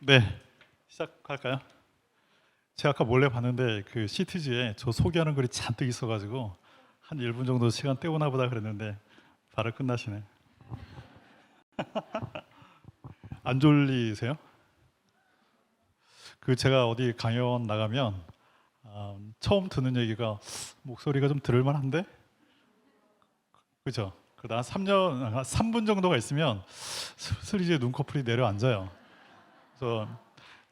네, 시작할까요? 제가 아까 몰래 봤는데 그 시티지에 저 소개하는 글이 잔뜩 있어가지고 한 1분 정도 시간 때우나 보다 그랬는데 바로 끝나시네. 안 졸리세요? 그 제가 어디 강연 나가면 처음 듣는 얘기가 목소리가 좀 들을만한데? 그죠? 그러다 한 3년, 한 3분 정도가 있으면 슬슬 이제 눈꺼풀이 내려앉아요. 그래서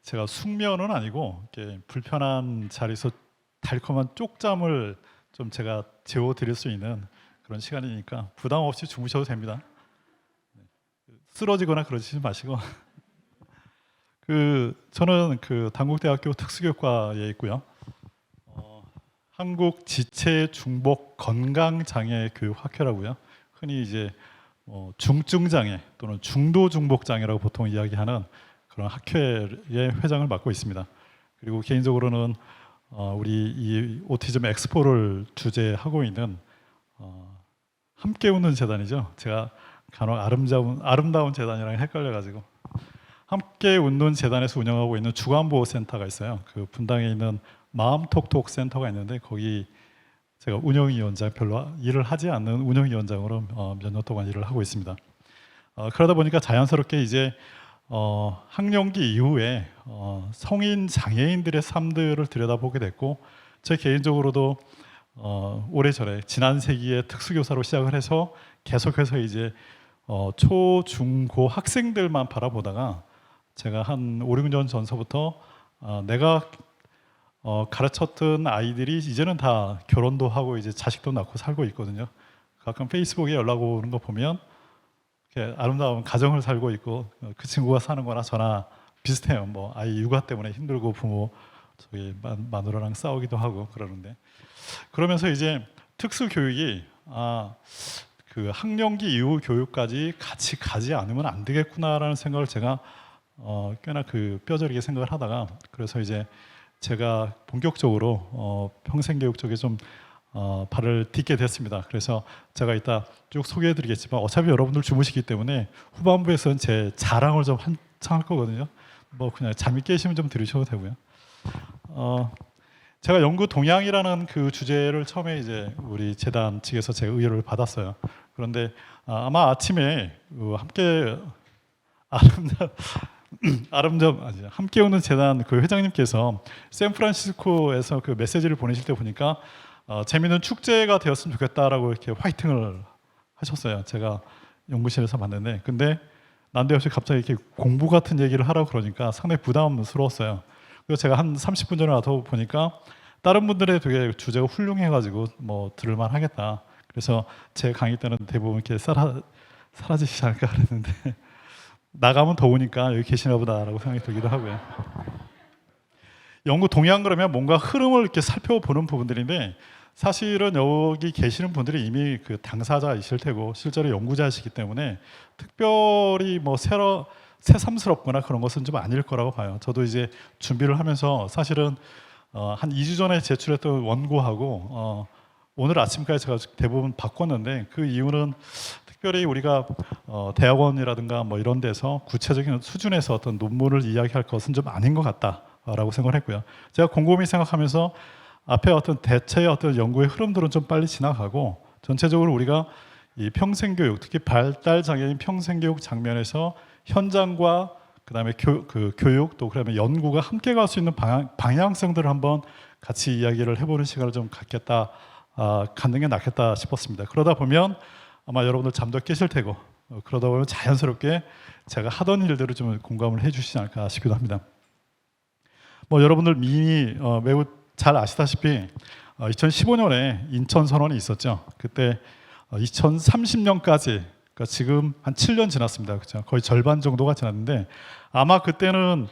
제가 숙면은 아니고 이렇게 불편한 자리에서 달콤한 쪽잠을 좀 제가 재워드릴 수 있는 그런 시간이니까 부담 없이 주무셔도 됩니다. 쓰러지거나 그러지 마시고. 저는 그 단국대학교 특수교과에 있고요. 한국 지체 중복 건강장애 교육학회라고요. 흔히 이제 중증장애 또는 중도 중복 장애라고 보통 이야기하는 그런 학회의 회장을 맡고 있습니다. 그리고 개인적으로는 우리 이 오티즘 엑스포를 주재하고 있는 함께 웃는 재단이죠. 제가 간혹 아름다운 재단이랑 헷갈려가지고 함께 웃는 재단에서 운영하고 있는 주간보호센터가 있어요. 그 분당에 있는 마음톡톡 센터가 있는데 거기 제가 운영위원장, 별로 일을 하지 않는 운영위원장으로 몇 년 동안 일을 하고 있습니다. 그러다 보니까 자연스럽게 이제 학령기 이후에 성인 장애인들의 삶들을 들여다보게 됐고, 제 개인적으로도 오래전에 지난 세기에 특수교사로 시작을 해서 계속해서 이제 초, 중, 고 학생들만 바라보다가 제가 한 5, 6년 전서부터 내가 가르쳤던 아이들이 이제는 다 결혼도 하고 이제 자식도 낳고 살고 있거든요. 가끔 페이스북에 연락 오는 거 보면 이렇게 아름다운 가정을 살고 있고 그 친구가 사는 거나 저나 비슷해요. 뭐 아이 육아 때문에 힘들고 부모 저기 마누라랑 싸우기도 하고 그러는데, 그러면서 이제 특수 교육이 그 학령기 이후 교육까지 같이 가지 않으면 안 되겠구나라는 생각을 제가 꽤나 그 뼈저리게 생각을 하다가, 그래서 이제 제가 본격적으로 평생교육 쪽에 좀 발을 딛게 됐습니다. 그래서 제가 이따 쭉 소개해드리겠지만 어차피 여러분들 주무시기 때문에 후반부에서는 제 자랑을 좀 한창 할 거거든요. 뭐 그냥 잠이 깨시면 좀 들으셔도 되고요. 제가 연구 동향이라는 그 주제를 처음에 이제 우리 재단 측에서 제가 의뢰를 받았어요. 그런데 아마 아침에 함께 함께 오는 재단 그 회장님께서 샌프란시스코에서 그 메시지를 보내실 때 보니까 재미있는 축제가 되었으면 좋겠다라고 이렇게 화이팅을 하셨어요. 제가 연구실에서 봤는데, 근데 난데없이 갑자기 이렇게 공부 같은 얘기를 하라고 그러니까 상당히 부담스러웠어요. 그래서 제가 한 30분 전에 와서 보니까 다른 분들의 되게 주제가 훌륭해가지고 뭐 들을만 하겠다. 그래서 제 강의 때는 대부분 이렇게 사라지시지 않을까 그랬는데 나가면 더우니까 여기 계시나 보다라고 생각이 들기도 하고요. 연구 동향 그러면 뭔가 흐름을 이렇게 살펴보는 부분들인데, 사실은 여기 계시는 분들이 이미 그 당사자이실 테고 실제로 연구자이시기 때문에 특별히 뭐 새삼스럽거나 그런 것은 좀 아닐 거라고 봐요. 저도 이제 준비를 하면서 사실은 한 2주 전에 제출했던 원고하고 오늘 아침까지 제가 대부분 바꿨는데, 그 이유는 특별히 우리가 대학원이라든가 뭐 이런 데서 구체적인 수준에서 어떤 논문을 이야기할 것은 좀 아닌 것 같다라고 생각을 했고요. 제가 곰곰이 생각하면서 앞에 어떤 대체의 어떤 연구의 흐름들은 좀 빨리 지나가고, 전체적으로 우리가 이 평생교육, 특히 발달장애인 평생교육 장면에서 현장과 그다음에 교육 또 그다음에 연구가 함께 갈 수 있는 방향성들을 한번 같이 이야기를 해보는 시간을 좀 갖는 게 낫겠다 싶었습니다. 그러다 보면 아마 여러분들 잠도 깨실 테고 그러다 보면 자연스럽게 제가 하던 일들을 좀 공감을 해주시지 않을까 싶기도 합니다. 뭐 여러분들 매우 잘 아시다시피 2015년에 인천 선언이 있었죠. 그때 2030년까지, 그러니까 지금 한 7년 지났습니다. 그렇죠? 거의 절반 정도가 지났는데 아마 그때는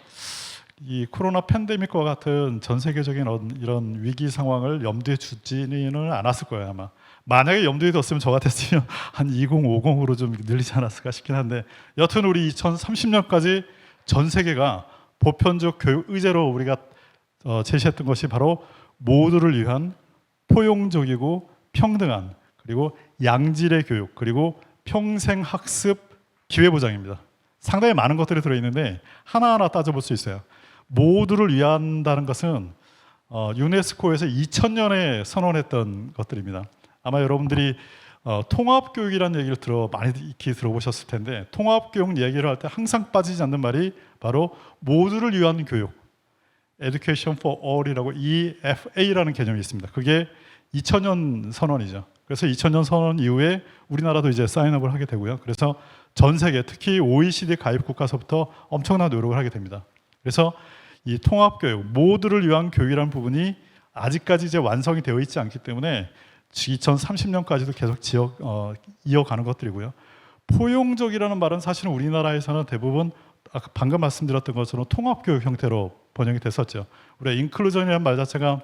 이 코로나 팬데믹과 같은 전 세계적인 이런 위기 상황을 염두에 두지는 않았을 거예요. 아마 만약에 염두에 뒀으면 저 같았으면 한 2050으로 좀 늘리지 않았을까 싶긴 한데, 여튼 우리 2030년까지 전 세계가 보편적 교육 의제로 우리가 제시했던 것이 바로 모두를 위한 포용적이고 평등한 그리고 양질의 교육 그리고 평생 학습 기회 보장입니다. 상당히 많은 것들이 들어있는데 하나하나 따져볼 수 있어요. 모두를 위한다는 것은 유네스코에서 2000년에 선언했던 것들입니다. 아마 여러분들이 통합교육이라는 얘기를 많이 익히 들어보셨을 텐데, 통합교육 얘기를 할 때 항상 빠지지 않는 말이 바로 모두를 위한 교육, Education for All이라고 EFA라는 개념이 있습니다. 그게 2000년 선언이죠. 그래서 2000년 선언 이후에 우리나라도 이제 사인업을 하게 되고요. 그래서 전 세계, 특히 OECD 가입 국가서부터 엄청난 노력을 하게 됩니다. 그래서 이 통합교육, 모두를 위한 교육이라는 부분이 아직까지 이제 완성이 되어 있지 않기 때문에 2030년까지도 계속 이어가는 것들이고요. 포용적이라는 말은 사실은 우리나라에서는 대부분 방금 말씀드렸던 것처럼 통합교육 형태로 번역이 됐었죠. 우리가 인클루전이라는 말 자체가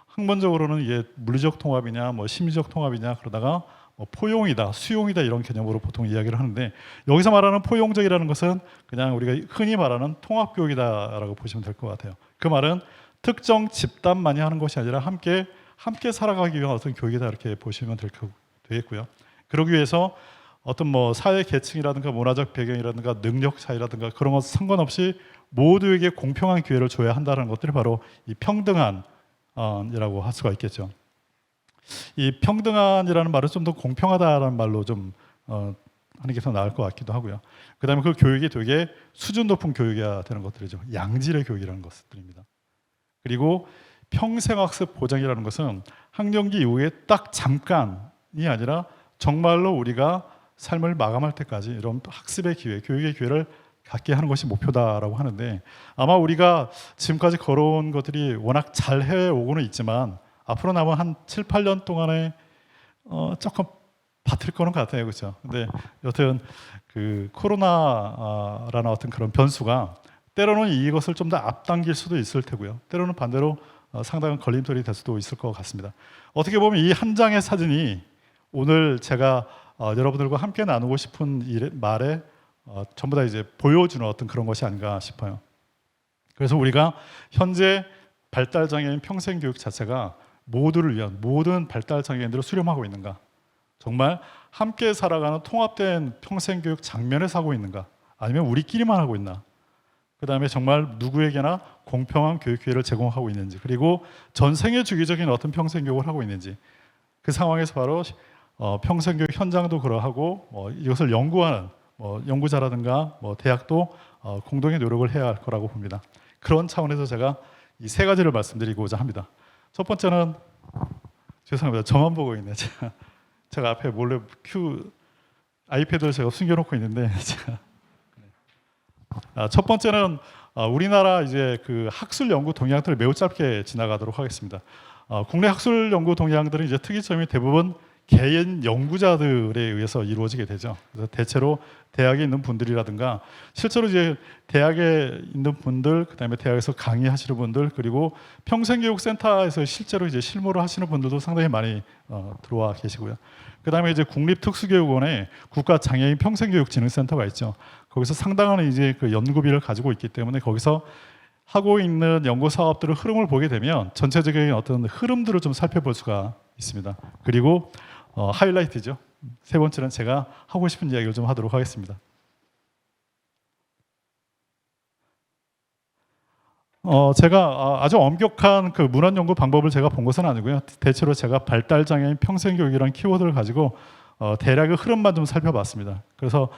학문적으로는 이게 물리적 통합이냐, 뭐 심리적 통합이냐, 그러다가 뭐 포용이다, 수용이다 이런 개념으로 보통 이야기를 하는데, 여기서 말하는 포용적이라는 것은 그냥 우리가 흔히 말하는 통합교육이다라고 보시면 될 것 같아요. 그 말은 특정 집단만이 하는 것이 아니라 함께 살아가기 위한 어떤 교육이다 이렇게 보시면 되겠고요. 그러기 위해서 어떤 뭐 사회 계층이라든가 문화적 배경이라든가 능력 차이라든가 그런 것 상관없이 모두에게 공평한 기회를 줘야 한다는 것들이 바로 이 평등한이라고 할 수가 있겠죠. 이 평등한이라는 말을 좀 더 공평하다라는 말로 좀 하는 게 더 나을 것 같기도 하고요. 그다음에 그 교육이 되게 수준 높은 교육이어야 되는 것들이죠. 양질의 교육이라는 것들입니다. 그리고 평생학습 보장이라는 것은 학령기 이후에 딱 잠깐이 아니라 정말로 우리가 삶을 마감할 때까지 이런 학습의 기회, 교육의 기회를 갖게 하는 것이 목표다라고 하는데, 아마 우리가 지금까지 걸어온 것들이 워낙 잘 해오고는 있지만 앞으로 남은 한 7, 8년 동안에 조금 바틀 거는 같아요. 그렇죠? 근데 여튼 그 코로나라는 어떤 그런 변수가 때로는 이것을 좀 더 앞당길 수도 있을 테고요. 때로는 반대로 상당한 걸림돌이 될 수도 있을 것 같습니다. 어떻게 보면 이 한 장의 사진이 오늘 제가 여러분들과 함께 나누고 싶은 말에 전부 다 이제 보여주는 어떤 그런 것이 아닌가 싶어요. 그래서 우리가 현재 발달장애인 평생교육 자체가 모두를 위한 모든 발달장애인들을 수렴하고 있는가, 정말 함께 살아가는 통합된 평생교육 장면에 사고 있는가, 아니면 우리끼리만 하고 있나, 그 다음에 정말 누구에게나 공평한 교육 기회를 제공하고 있는지, 그리고 전생에 주기적인 어떤 평생교육을 하고 있는지, 그 상황에서 바로 평생교육 현장도 그러하고 이것을 연구하는 연구자라든가 대학도 공동의 노력을 해야 할 거라고 봅니다. 그런 차원에서 제가 이 세 가지를 말씀드리고자 합니다. 첫 번째는, 죄송합니다. 저만 보고 있네. 제가 앞에 몰래 아이패드를 제가 숨겨놓고 있는데 첫 번째는 우리나라 이제 그 학술 연구 동향들을 매우 짧게 지나가도록 하겠습니다. 국내 학술 연구 동향들은 이제 특이점이 대부분 개인 연구자들에 의해서 이루어지게 되죠. 그래서 대체로 대학에 있는 분들이라든가, 실제로 이제 대학에 있는 분들, 그다음에 대학에서 강의하시는 분들, 그리고 평생교육센터에서 실제로 이제 실무를 하시는 분들도 상당히 많이 들어와 계시고요. 그다음에 이제 국립특수교육원에 국가장애인 평생교육진흥센터가 있죠. 거기서 상당한 이제 그 연구비를 가지고 있기 때문에 거기서 하고 있는 연구 사업들의 흐름을 보게 되면 전체적인 어떤 흐름들을 좀 살펴볼 수가 있습니다. 그리고 하이라이트죠. 세 번째는 제가 하고 싶은 이야기를 좀 하도록 하겠습니다. 제가 아주 엄격한 그 문헌 연구 방법을 제가 본 것은 아니고요. 대체로 제가 발달장애인 평생교육이라는 키워드를 가지고 대략의 흐름만 좀 살펴봤습니다. 그래서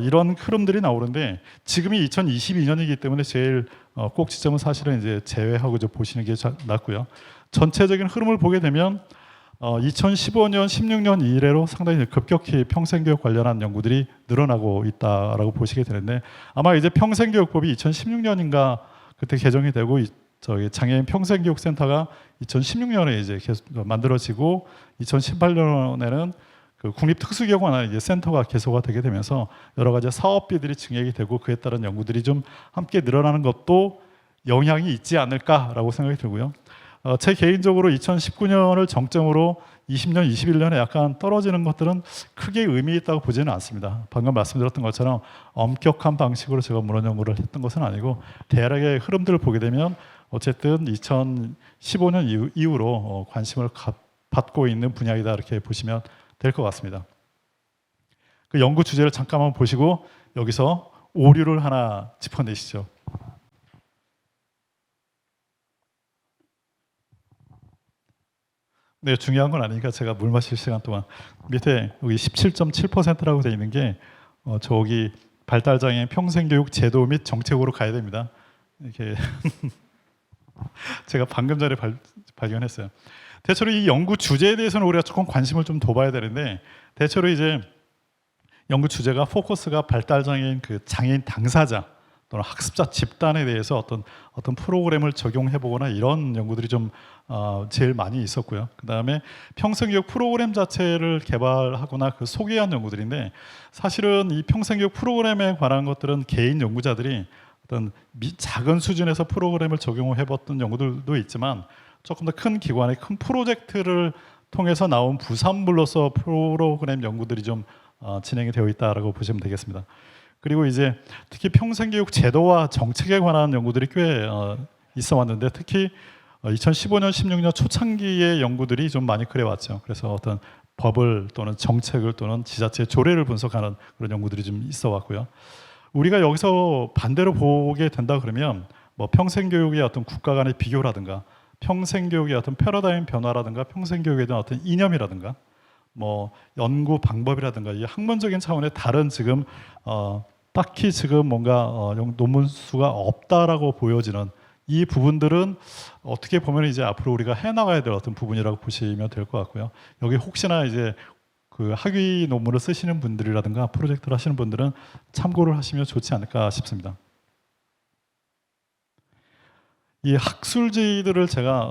이런 흐름들이 나오는데, 지금이 2022년이기 때문에 제일 꼭 지점은 사실은 이제 제외하고 좀 보시는 게 낫고요. 전체적인 흐름을 보게 되면 2015년, 16년 이래로 상당히 급격히 평생교육 관련한 연구들이 늘어나고 있다라고 보시게 되는데, 아마 이제 평생교육법이 2016년인가 그때 개정이 되고 저기 장애인 평생교육센터가 2016년에 이제 만들어지고 2018년에는 그 국립특수교육원에 이제 센터가 개소가 되게 되면서 여러 가지 사업비들이 증액이 되고 그에 따른 연구들이 좀 함께 늘어나는 것도 영향이 있지 않을까라고 생각이 들고요. 제 개인적으로 2019년을 정점으로 20년, 21년에 약간 떨어지는 것들은 크게 의미 있다고 보지는 않습니다. 방금 말씀드렸던 것처럼 엄격한 방식으로 제가 문헌 연구를 했던 것은 아니고, 대략의 흐름들을 보게 되면 어쨌든 2015년 이후로 관심을 받고 있는 분야이다 이렇게 보시면 될 것 같습니다. 그 연구 주제를 잠깐만 보시고 여기서 오류를 하나 짚어내시죠. 네, 중요한 건 아니니까 제가 물 마실 시간 동안 밑에 여기 17.7%라고 되어 있는 게 저기 발달장애인 평생교육 제도 및 정책으로 가야 됩니다. 이렇게 제가 방금 전에 발견했어요. 대체로 이 연구 주제에 대해서는 우리가 조금 관심을 좀 둬봐야 되는데 대체로 이제 연구 주제가 포커스가 발달장애인 그 장애인 당사자 또는 학습자 집단에 대해서 어떤 프로그램을 적용해 보거나 이런 연구들이 좀 제일 많이 있었고요. 그 다음에 평생교육 프로그램 자체를 개발하거나 그 소개한 연구들인데 사실은 이 평생교육 프로그램에 관한 것들은 개인 연구자들이 어떤 작은 수준에서 프로그램을 적용해 봤던 연구들도 있지만 조금 더 큰 기관의 큰 프로젝트를 통해서 나온 부산물로서 프로그램 연구들이 좀 진행이 되어 있다라고 보시면 되겠습니다. 그리고 이제 특히 평생교육 제도와 정책에 관한 연구들이 꽤 있어 왔는데 특히 2015년, 16년 초창기의 연구들이 좀 많이 그래왔죠. 그래서 어떤 법을 또는 정책을 또는 지자체의 조례를 분석하는 그런 연구들이 좀 있어 왔고요. 우리가 여기서 반대로 보게 된다 그러면 뭐 평생교육의 어떤 국가 간의 비교라든가 평생교육의 어떤 패러다임 변화라든가 평생교육에 대한 어떤 이념이라든가 뭐 연구 방법이라든가 이 학문적인 차원의 다른 지금 딱히 지금 뭔가 논문 수가 없다라고 보여지는 이 부분들은 어떻게 보면 이제 앞으로 우리가 해나가야 될 어떤 부분이라고 보시면 될 것 같고요. 여기 혹시나 이제 그 학위 논문을 쓰시는 분들이라든가 프로젝트를 하시는 분들은 참고를 하시면 좋지 않을까 싶습니다. 이 학술지들을 제가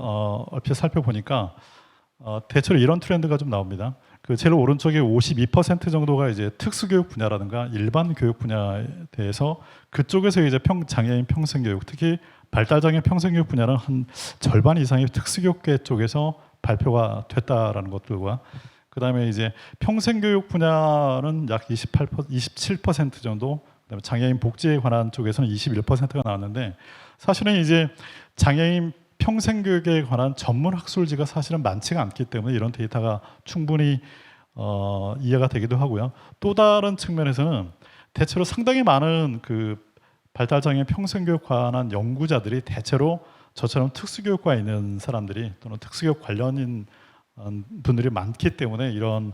얼핏 살펴보니까 대체로 이런 트렌드가 좀 나옵니다. 그 제일 오른쪽에 52% 정도가 이제 특수교육 분야라든가 일반 교육 분야에 대해서 그쪽에서 이제 장애인 평생교육, 특히 발달장애인 평생교육 분야는 한 절반 이상이 특수교육계 쪽에서 발표가 됐다라는 것들과 그 다음에 이제 평생교육 분야는 약 27% 정도, 그다음에 장애인 복지에 관한 쪽에서는 21%가 나왔는데 사실은 이제 장애인 평생교육에 관한 전문 학술지가 사실은 많지가 않기 때문에 이런 데이터가 충분히 이해가 되기도 하고요. 또 다른 측면에서는 대체로 상당히 많은 그 발달장애인 평생교육 관한 연구자들이 대체로 저처럼 특수교육과에 있는 사람들이 또는 특수교육 관련인 분들이 많기 때문에 이런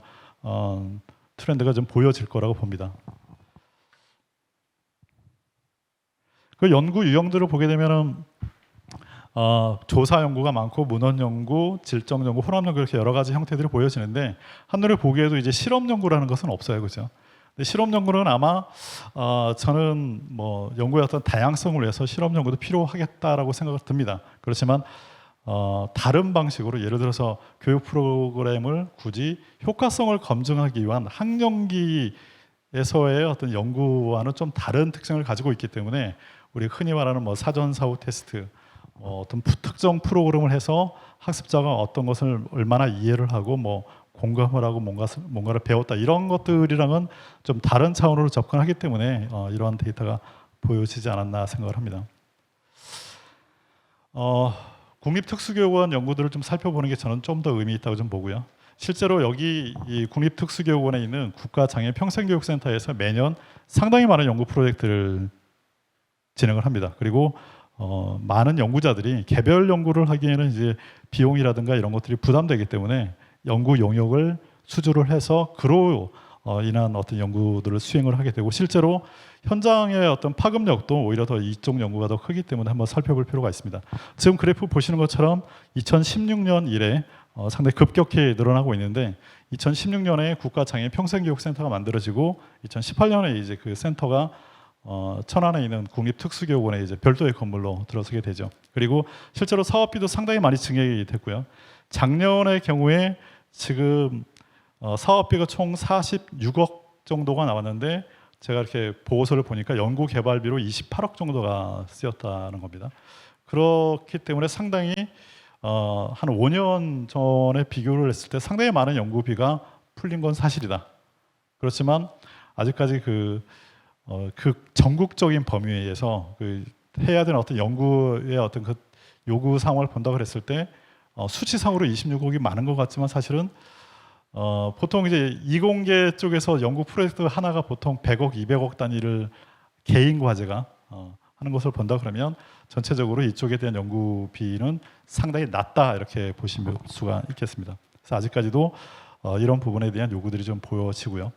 트렌드가 좀 보여질 거라고 봅니다. 그 연구 유형들을 보게 되면은 조사 연구가 많고 문헌 연구, 질적 연구, 혼합 연구 이렇게 여러 가지 형태들이 보여지는데 한눈에 보기에도 이제 실험 연구라는 것은 없어요, 그렇죠? 근데 실험 연구는 아마 저는 뭐 연구의 어떤 다양성을 위해서 실험 연구도 필요하겠다라고 생각을 듭니다. 그렇지만 다른 방식으로 예를 들어서 교육 프로그램을 굳이 효과성을 검증하기 위한 학령기에서의 어떤 연구와는 좀 다른 특징을 가지고 있기 때문에 우리 흔히 말하는 뭐 사전 사후 테스트 어떤 특정 프로그램을 해서 학습자가 어떤 것을 얼마나 이해를 하고 뭐 공감을 하고 뭔가를 배웠다 이런 것들이랑은 좀 다른 차원으로 접근하기 때문에 이러한 데이터가 보여지지 않았나 생각을 합니다. 국립특수교육원 연구들을 좀 살펴보는 게 저는 좀 더 의미 있다고 좀 보고요. 실제로 여기 이 국립특수교육원에 있는 국가장애인 평생교육센터에서 매년 상당히 많은 연구 프로젝트를 진행을 합니다. 그리고 많은 연구자들이 개별 연구를 하기에는 이제 비용이라든가 이런 것들이 부담되기 때문에 연구 용역을 수주를 해서 그로 인한 어떤 연구들을 수행을 하게 되고 실제로 현장의 어떤 파급력도 오히려 더 이쪽 연구가 더 크기 때문에 한번 살펴볼 필요가 있습니다. 지금 그래프 보시는 것처럼 2016년 이래 상당히 급격히 늘어나고 있는데 2016년에 국가장애인 평생교육센터가 만들어지고 2018년에 이제 그 센터가 천안에 있는 국립특수교육원에 이제 별도의 건물로 들어서게 되죠. 그리고 실제로 사업비도 상당히 많이 증액이 됐고요. 작년의 경우에 지금 사업비가 총 46억 정도가 나왔는데 제가 이렇게 보고서를 보니까 연구 개발비로 28억 정도가 쓰였다는 겁니다. 그렇기 때문에 상당히 한 5년 전에 비교를 했을 때 상당히 많은 연구비가 풀린 건 사실이다. 그렇지만 아직까지 그 전국적인 범위에 의해서 해야 되는 어떤 연구의 어떤 그 요구 상황을 본다고 그랬을 때 수치상으로 26억이 많은 것 같지만 사실은 보통 이제 이공계 쪽에서 연구 프로젝트 하나가 보통 100억, 200억 단위를 개인 과제가 하는 것을 본다 그러면 전체적으로 이쪽에 대한 연구비는 상당히 낮다 이렇게 보실 수가 있겠습니다. 그래서 아직까지도 이런 부분에 대한 요구들이 좀 보여지고요.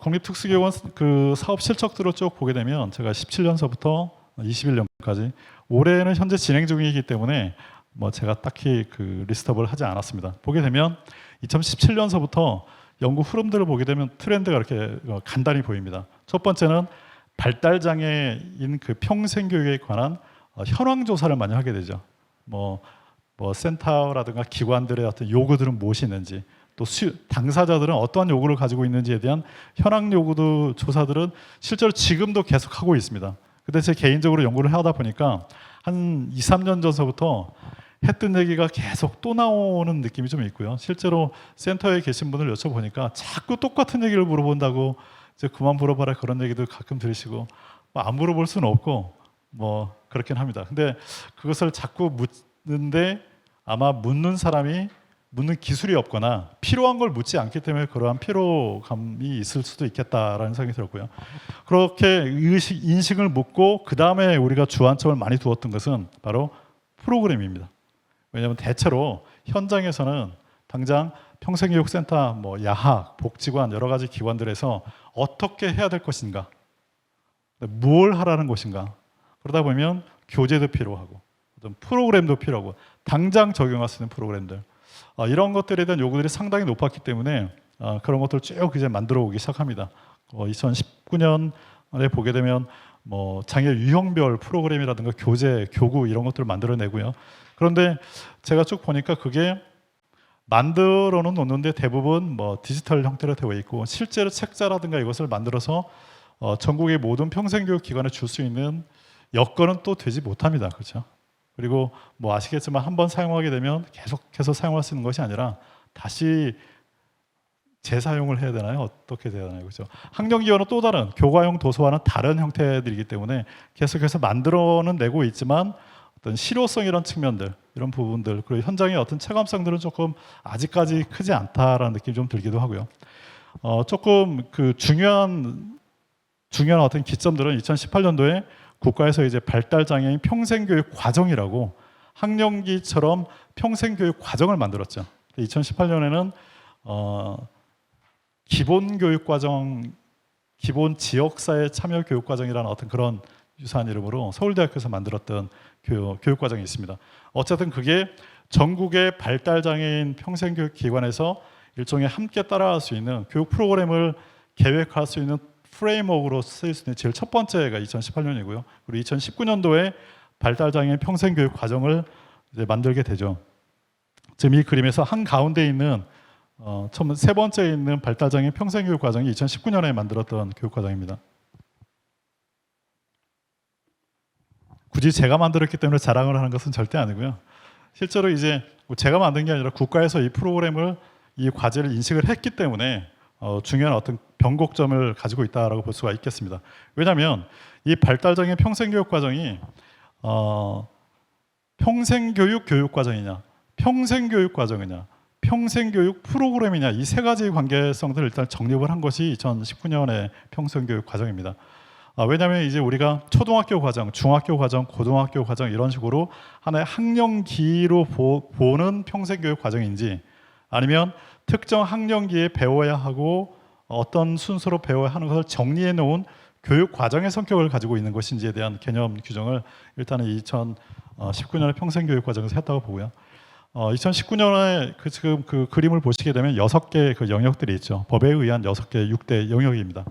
국립특수기관 그 사업 실적들을 쭉 보게 되면 제가 17년서부터 21년까지 올해는 현재 진행 중이기 때문에 뭐 제가 딱히 그 리스트업을 하지 않았습니다. 보게 되면 2017년서부터 연구 흐름들을 보게 되면 트렌드가 이렇게 간단히 보입니다. 첫 번째는 발달 장애인 그 평생 교육에 관한 현황 조사를 많이 하게 되죠. 뭐 센터라든가 기관들의 어떤 요구들은 무엇이 있는지, 또 당사자들은 어떠한 요구를 가지고 있는지에 대한 현황 요구도 조사들은 실제로 지금도 계속 하고 있습니다. 근데 제 개인적으로 연구를 하다 보니까 한 2, 3년 전서부터 했던 얘기가 계속 또 나오는 느낌이 좀 있고요. 실제로 센터에 계신 분을 여쭤보니까 자꾸 똑같은 얘기를 물어본다고 이제 그만 물어봐라 그런 얘기도 가끔 들으시고 안 물어볼 수는 없고 뭐 그렇긴 합니다. 근데 그것을 자꾸 묻는데 아마 묻는 사람이 묻는 기술이 없거나 필요한 걸 묻지 않기 때문에 그러한 피로감이 있을 수도 있겠다라는 생각이 들었고요. 그렇게 인식을 묻고 그 다음에 우리가 주안점을 많이 두었던 것은 바로 프로그램입니다. 왜냐하면 대체로 현장에서는 당장 평생교육센터, 뭐 야학, 복지관 여러 가지 기관들에서 어떻게 해야 될 것인가, 뭘 하라는 것인가, 그러다 보면 교재도 필요하고 어떤 프로그램도 필요하고 당장 적용할 수 있는 프로그램들 이런 것들에 대한 요구들이 상당히 높았기 때문에 그런 것들을 쭉 이제 만들어 오기 시작합니다. 2019년에 보게 되면 뭐 장애 유형별 프로그램이라든가 교재, 교구 이런 것들을 만들어내고요. 그런데 제가 쭉 보니까 그게 만들어는 놓는데 대부분 뭐 디지털 형태로 되어 있고 실제로 책자라든가 이것을 만들어서 전국의 모든 평생교육 기관에 줄 수 있는 여건은 또 되지 못합니다. 그렇죠? 그리고 뭐 아시겠지만 한번 사용하게 되면 계속해서 사용할 수 있는 것이 아니라 다시 재사용을 해야 되나요? 어떻게 돼야 되나요? 그렇죠? 학령기관은 또 다른 교과용 도서와는 다른 형태들이기 때문에 계속해서 만들어는 내고 있지만 어떤 실효성이런 측면들 이런 부분들 그리고 현장의 어떤 체감성들은 조금 아직까지 크지 않다라는 느낌이 좀 들기도 하고요. 조금 그 중요한 어떤 기점들은 2018년도에 국가에서 이제 발달장애인 평생교육 과정이라고 학령기처럼 평생교육 과정을 만들었죠. 2018년에는 기본교육과정, 기본 지역사회 참여 교육과정이라는 어떤 그런 유사한 이름으로 서울대학교에서 만들었던 교육과정이 있습니다. 어쨌든 그게 전국의 발달장애인 평생교육 기관에서 일종의 함께 따라갈 수 있는 교육 프로그램을 계획할 수 있는 프레임워크로 쓰일 수 있는 제일 첫 번째가 2018년이고요. 그리고 2019년도에 발달장애인 평생교육 과정을 이제 만들게 되죠. 지금 이 그림에서 한 가운데 있는 처음 세 번째에 있는 발달장애인 평생교육 과정이 2019년에 만들었던 교육과정입니다. 굳이 제가 만들었기 때문에 자랑을 하는 것은 절대 아니고요. 실제로 이제 제가 만든 게 아니라 국가에서 이 프로그램을 이 과제를 인식을 했기 때문에 중요한 어떤 변곡점을 가지고 있다라고 볼 수가 있겠습니다. 왜냐하면 이 발달장애인 평생교육 과정이 평생교육 교육과정이냐, 평생교육 과정이냐, 평생교육 프로그램이냐 이 세 가지 관계성들을 일단 정립을 한 것이 2019년의 평생교육 과정입니다. 왜냐하면 이제 우리가 초등학교 과정, 중학교 과정, 고등학교 과정 이런 식으로 하나의 학령기로 보는 평생교육 과정인지 아니면 특정 학령기에 배워야 하고 어떤 순서로 배워야 하는 것을 정리해 놓은 교육 과정의 성격을 가지고 있는 것인지에 대한 개념 규정을 일단은 2019년의 평생교육 과정에서 했다고 보고요. 2019년에 지금 그 그림을 보시게 되면 6개 그 영역들이 있죠. 법에 의한 6개 6대 영역입니다.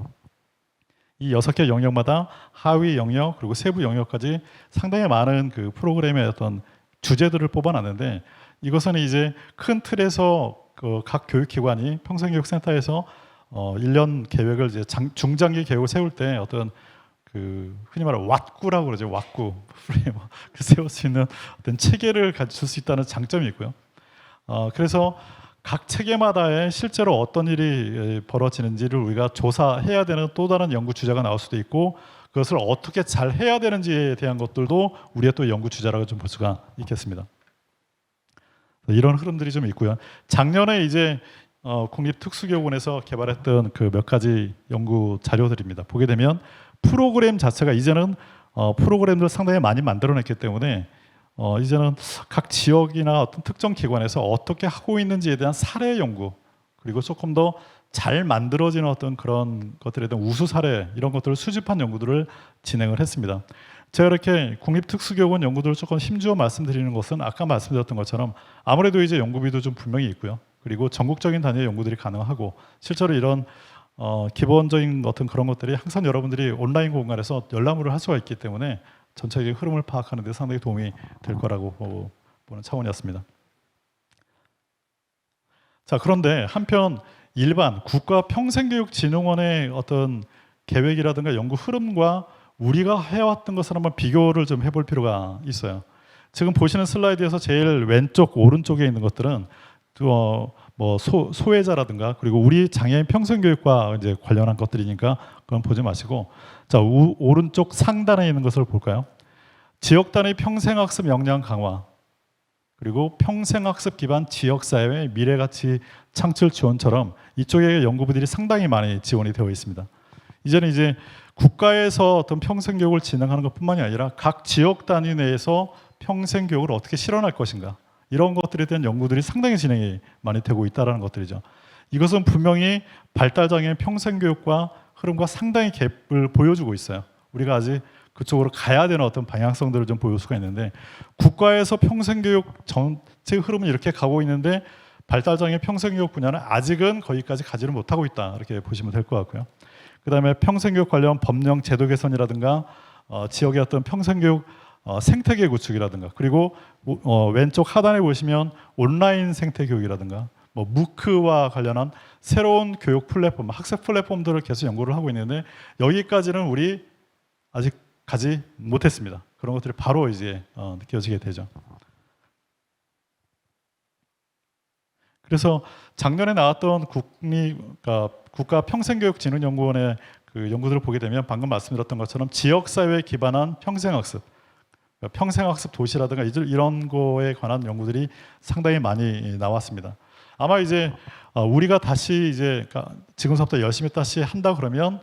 이 6개 영역마다 하위 영역 그리고 세부 영역까지 상당히 많은 그 프로그램의 어떤 주제들을 뽑아놨는데 이것은 이제 큰 틀에서 그 각 교육기관이 평생교육센터에서 1년 계획을 이제 중장기 계획을 세울 때 어떤 그 흔히 말하는 왓구라고 그러죠. 왓구 프레임워크 세울 수 있는 어떤 체계를 가질 수 있다는 장점이 있고요. 그래서 각 체계마다의 실제로 어떤 일이 벌어지는지를 우리가 조사해야 되는 또 다른 연구 주제가 나올 수도 있고 그것을 어떻게 잘 해야 되는지에 대한 것들도 우리의 또 연구 주제라고 좀 볼 수가 있겠습니다. 이런 흐름들이 좀 있고요. 작년에 이제 국립특수교육원에서 개발했던 그 몇 가지 연구 자료들입니다. 보게 되면 프로그램 자체가 이제는 프로그램들 상당히 많이 만들어냈기 때문에 이제는 각 지역이나 어떤 특정 기관에서 어떻게 하고 있는지에 대한 사례 연구, 그리고 조금 더 잘 만들어지는 어떤 그런 것들에 대한 우수 사례, 이런 것들을 수집한 연구들을 진행을 했습니다. 제가 이렇게 국립특수교육원 연구들을 조금 힘주어 말씀드리는 것은 아까 말씀드렸던 것처럼 아무래도 이제 연구비도 좀 분명히 있고요. 그리고 전국적인 단위의 연구들이 가능하고, 실제로 이런 기본적인 어떤 그런 것들이 항상 여러분들이 온라인 공간에서 열람을 할 수가 있기 때문에 전체적인 흐름을 파악하는 데 상당히 도움이 될 거라고 보는 차원이었습니다. 자, 그런데 한편 일반 국가평생교육진흥원의 어떤 계획이라든가 연구 흐름과 우리가 해왔던 것을 한번 비교를 좀 해볼 필요가 있어요. 지금 보시는 슬라이드에서 제일 왼쪽 오른쪽에 있는 것들은 뭐 소외자라든가, 그리고 우리 장애인 평생교육과 이제 관련한 것들이니까 그건 보지 마시고, 자, 오른쪽 상단에 있는 것을 볼까요? 지역 단위 평생학습 역량 강화, 그리고 평생학습 기반 지역사회 미래가치 창출 지원처럼 이쪽에 연구부들이 상당히 많이 지원이 되어 있습니다. 이제는 이제 국가에서 어떤 평생교육을 진행하는 것뿐만이 아니라 각 지역 단위 내에서 평생교육을 어떻게 실현할 것인가, 이런 것들에 대한 연구들이 상당히 진행이 많이 되고 있다는 것들이죠. 이것은 분명히 발달장애인 평생교육과 흐름과 상당히 갭을 보여주고 있어요. 우리가 아직 그쪽으로 가야 되는 어떤 방향성들을 좀 보일 수가 있는데, 국가에서 평생교육 전체 흐름은 이렇게 가고 있는데 발달장애 평생교육 분야는 아직은 거기까지 가지를 못하고 있다, 이렇게 보시면 될 것 같고요. 그 다음에 평생교육 관련 법령 제도 개선이라든가 지역의 어떤 평생교육 생태계 구축이라든가, 그리고 왼쪽 하단에 보시면 온라인 생태교육이라든가 뭐 무크와 관련한 새로운 교육 플랫폼, 학습 플랫폼들을 계속 연구를 하고 있는데, 여기까지는 우리 아직 가지 못했습니다. 그런 것들이 바로 이제 느껴지게 되죠. 그래서 작년에 나왔던 국가평생교육진흥연구원의 그 연구들을 보게 되면 방금 말씀드렸던 것처럼 지역사회에 기반한 평생학습, 평생학습 도시라든가 이런 거에 관한 연구들이 상당히 많이 나왔습니다. 아마 이제 우리가 다시 이제 지금서부터 열심히 다시 한다 그러면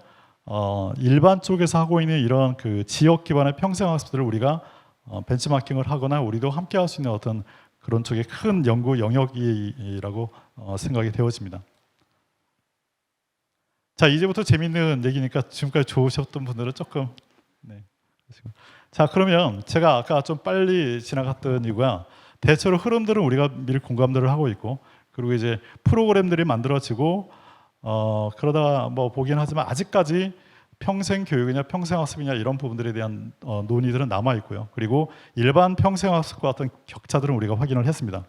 일반 쪽에서 하고 있는 이런 그 지역 기반의 평생학습들을 우리가 벤치마킹을 하거나 우리도 함께 할 수 있는 어떤 그런 쪽의 큰 연구 영역이라고 생각이 되어집니다. 자, 이제부터 재밌는 얘기니까 지금까지 좋으셨던 분들은 조금 자, 그러면 제가 아까 좀 빨리 지나갔던 이유가 대체로 흐름들은 우리가 미리 공감들을 하고 있고, 그리고 이제 프로그램들이 만들어지고 그러다 뭐 보긴 하지만 아직까지 평생교육이냐 평생학습이냐 이런 부분들에 대한 논의들은 남아 있고요. 그리고 일반 평생학습과 어떤 격차들은 우리가 확인을 했습니다.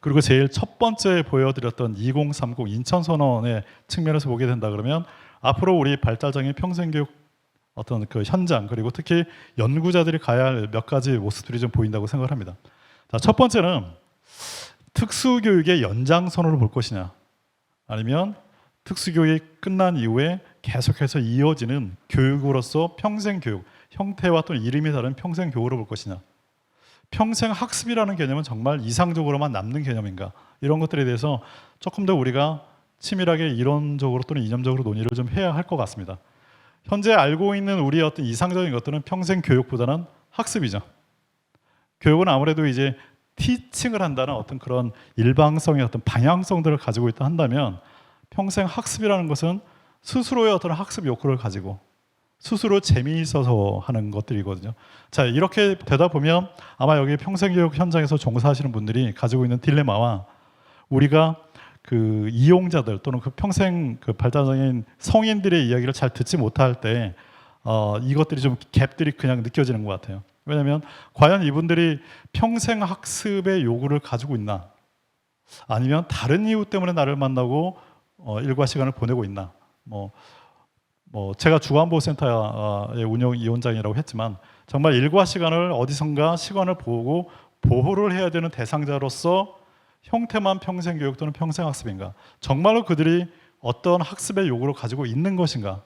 그리고 제일 첫 번째 보여드렸던 2030 인천선언의 측면에서 보게 된다 그러면 앞으로 우리 발달장애인 평생교육 어떤 그 현장, 그리고 특히 연구자들이 가야 할 몇 가지 모습들이 좀 보인다고 생각을 합니다. 자, 첫 번째는 특수교육의 연장선으로 볼 것이냐, 아니면 특수교육이 끝난 이후에 계속해서 이어지는 교육으로서 평생교육, 형태와 또 이름이 다른 평생교육으로 볼 것이냐, 평생학습이라는 개념은 정말 이상적으로만 남는 개념인가, 이런 것들에 대해서 조금 더 우리가 치밀하게 이론적으로 또는 이념적으로 논의를 좀 해야 할 것 같습니다. 현재 알고 있는 우리의 어떤 이상적인 것들은 평생교육보다는 학습이죠. 교육은 아무래도 이제 티칭을 한다는 어떤 그런 일방성의 어떤 방향성들을 가지고 있다 한다면, 평생 학습이라는 것은 스스로의 어떤 학습 욕구를 가지고 스스로 재미있어서 하는 것들이거든요. 자, 이렇게 되다 보면 아마 여기 평생교육 현장에서 종사하시는 분들이 가지고 있는 딜레마와 우리가 그 이용자들 또는 그 평생 그 발달장애인 성인들의 이야기를 잘 듣지 못할 때 이것들이 좀 갭들이 그냥 느껴지는 것 같아요. 왜냐하면 과연 이분들이 평생 학습의 요구를 가지고 있나, 아니면 다른 이유 때문에 나를 만나고 일과 시간을 보내고 있나. 뭐 제가 주간보호센터의 운영위원장이라고 했지만 정말 일과 시간을 어디선가 시간을 보고 보호를 해야 되는 대상자로서 형태만 평생교육 또는 평생학습인가, 정말로 그들이 어떤 학습의 요구를 가지고 있는 것인가,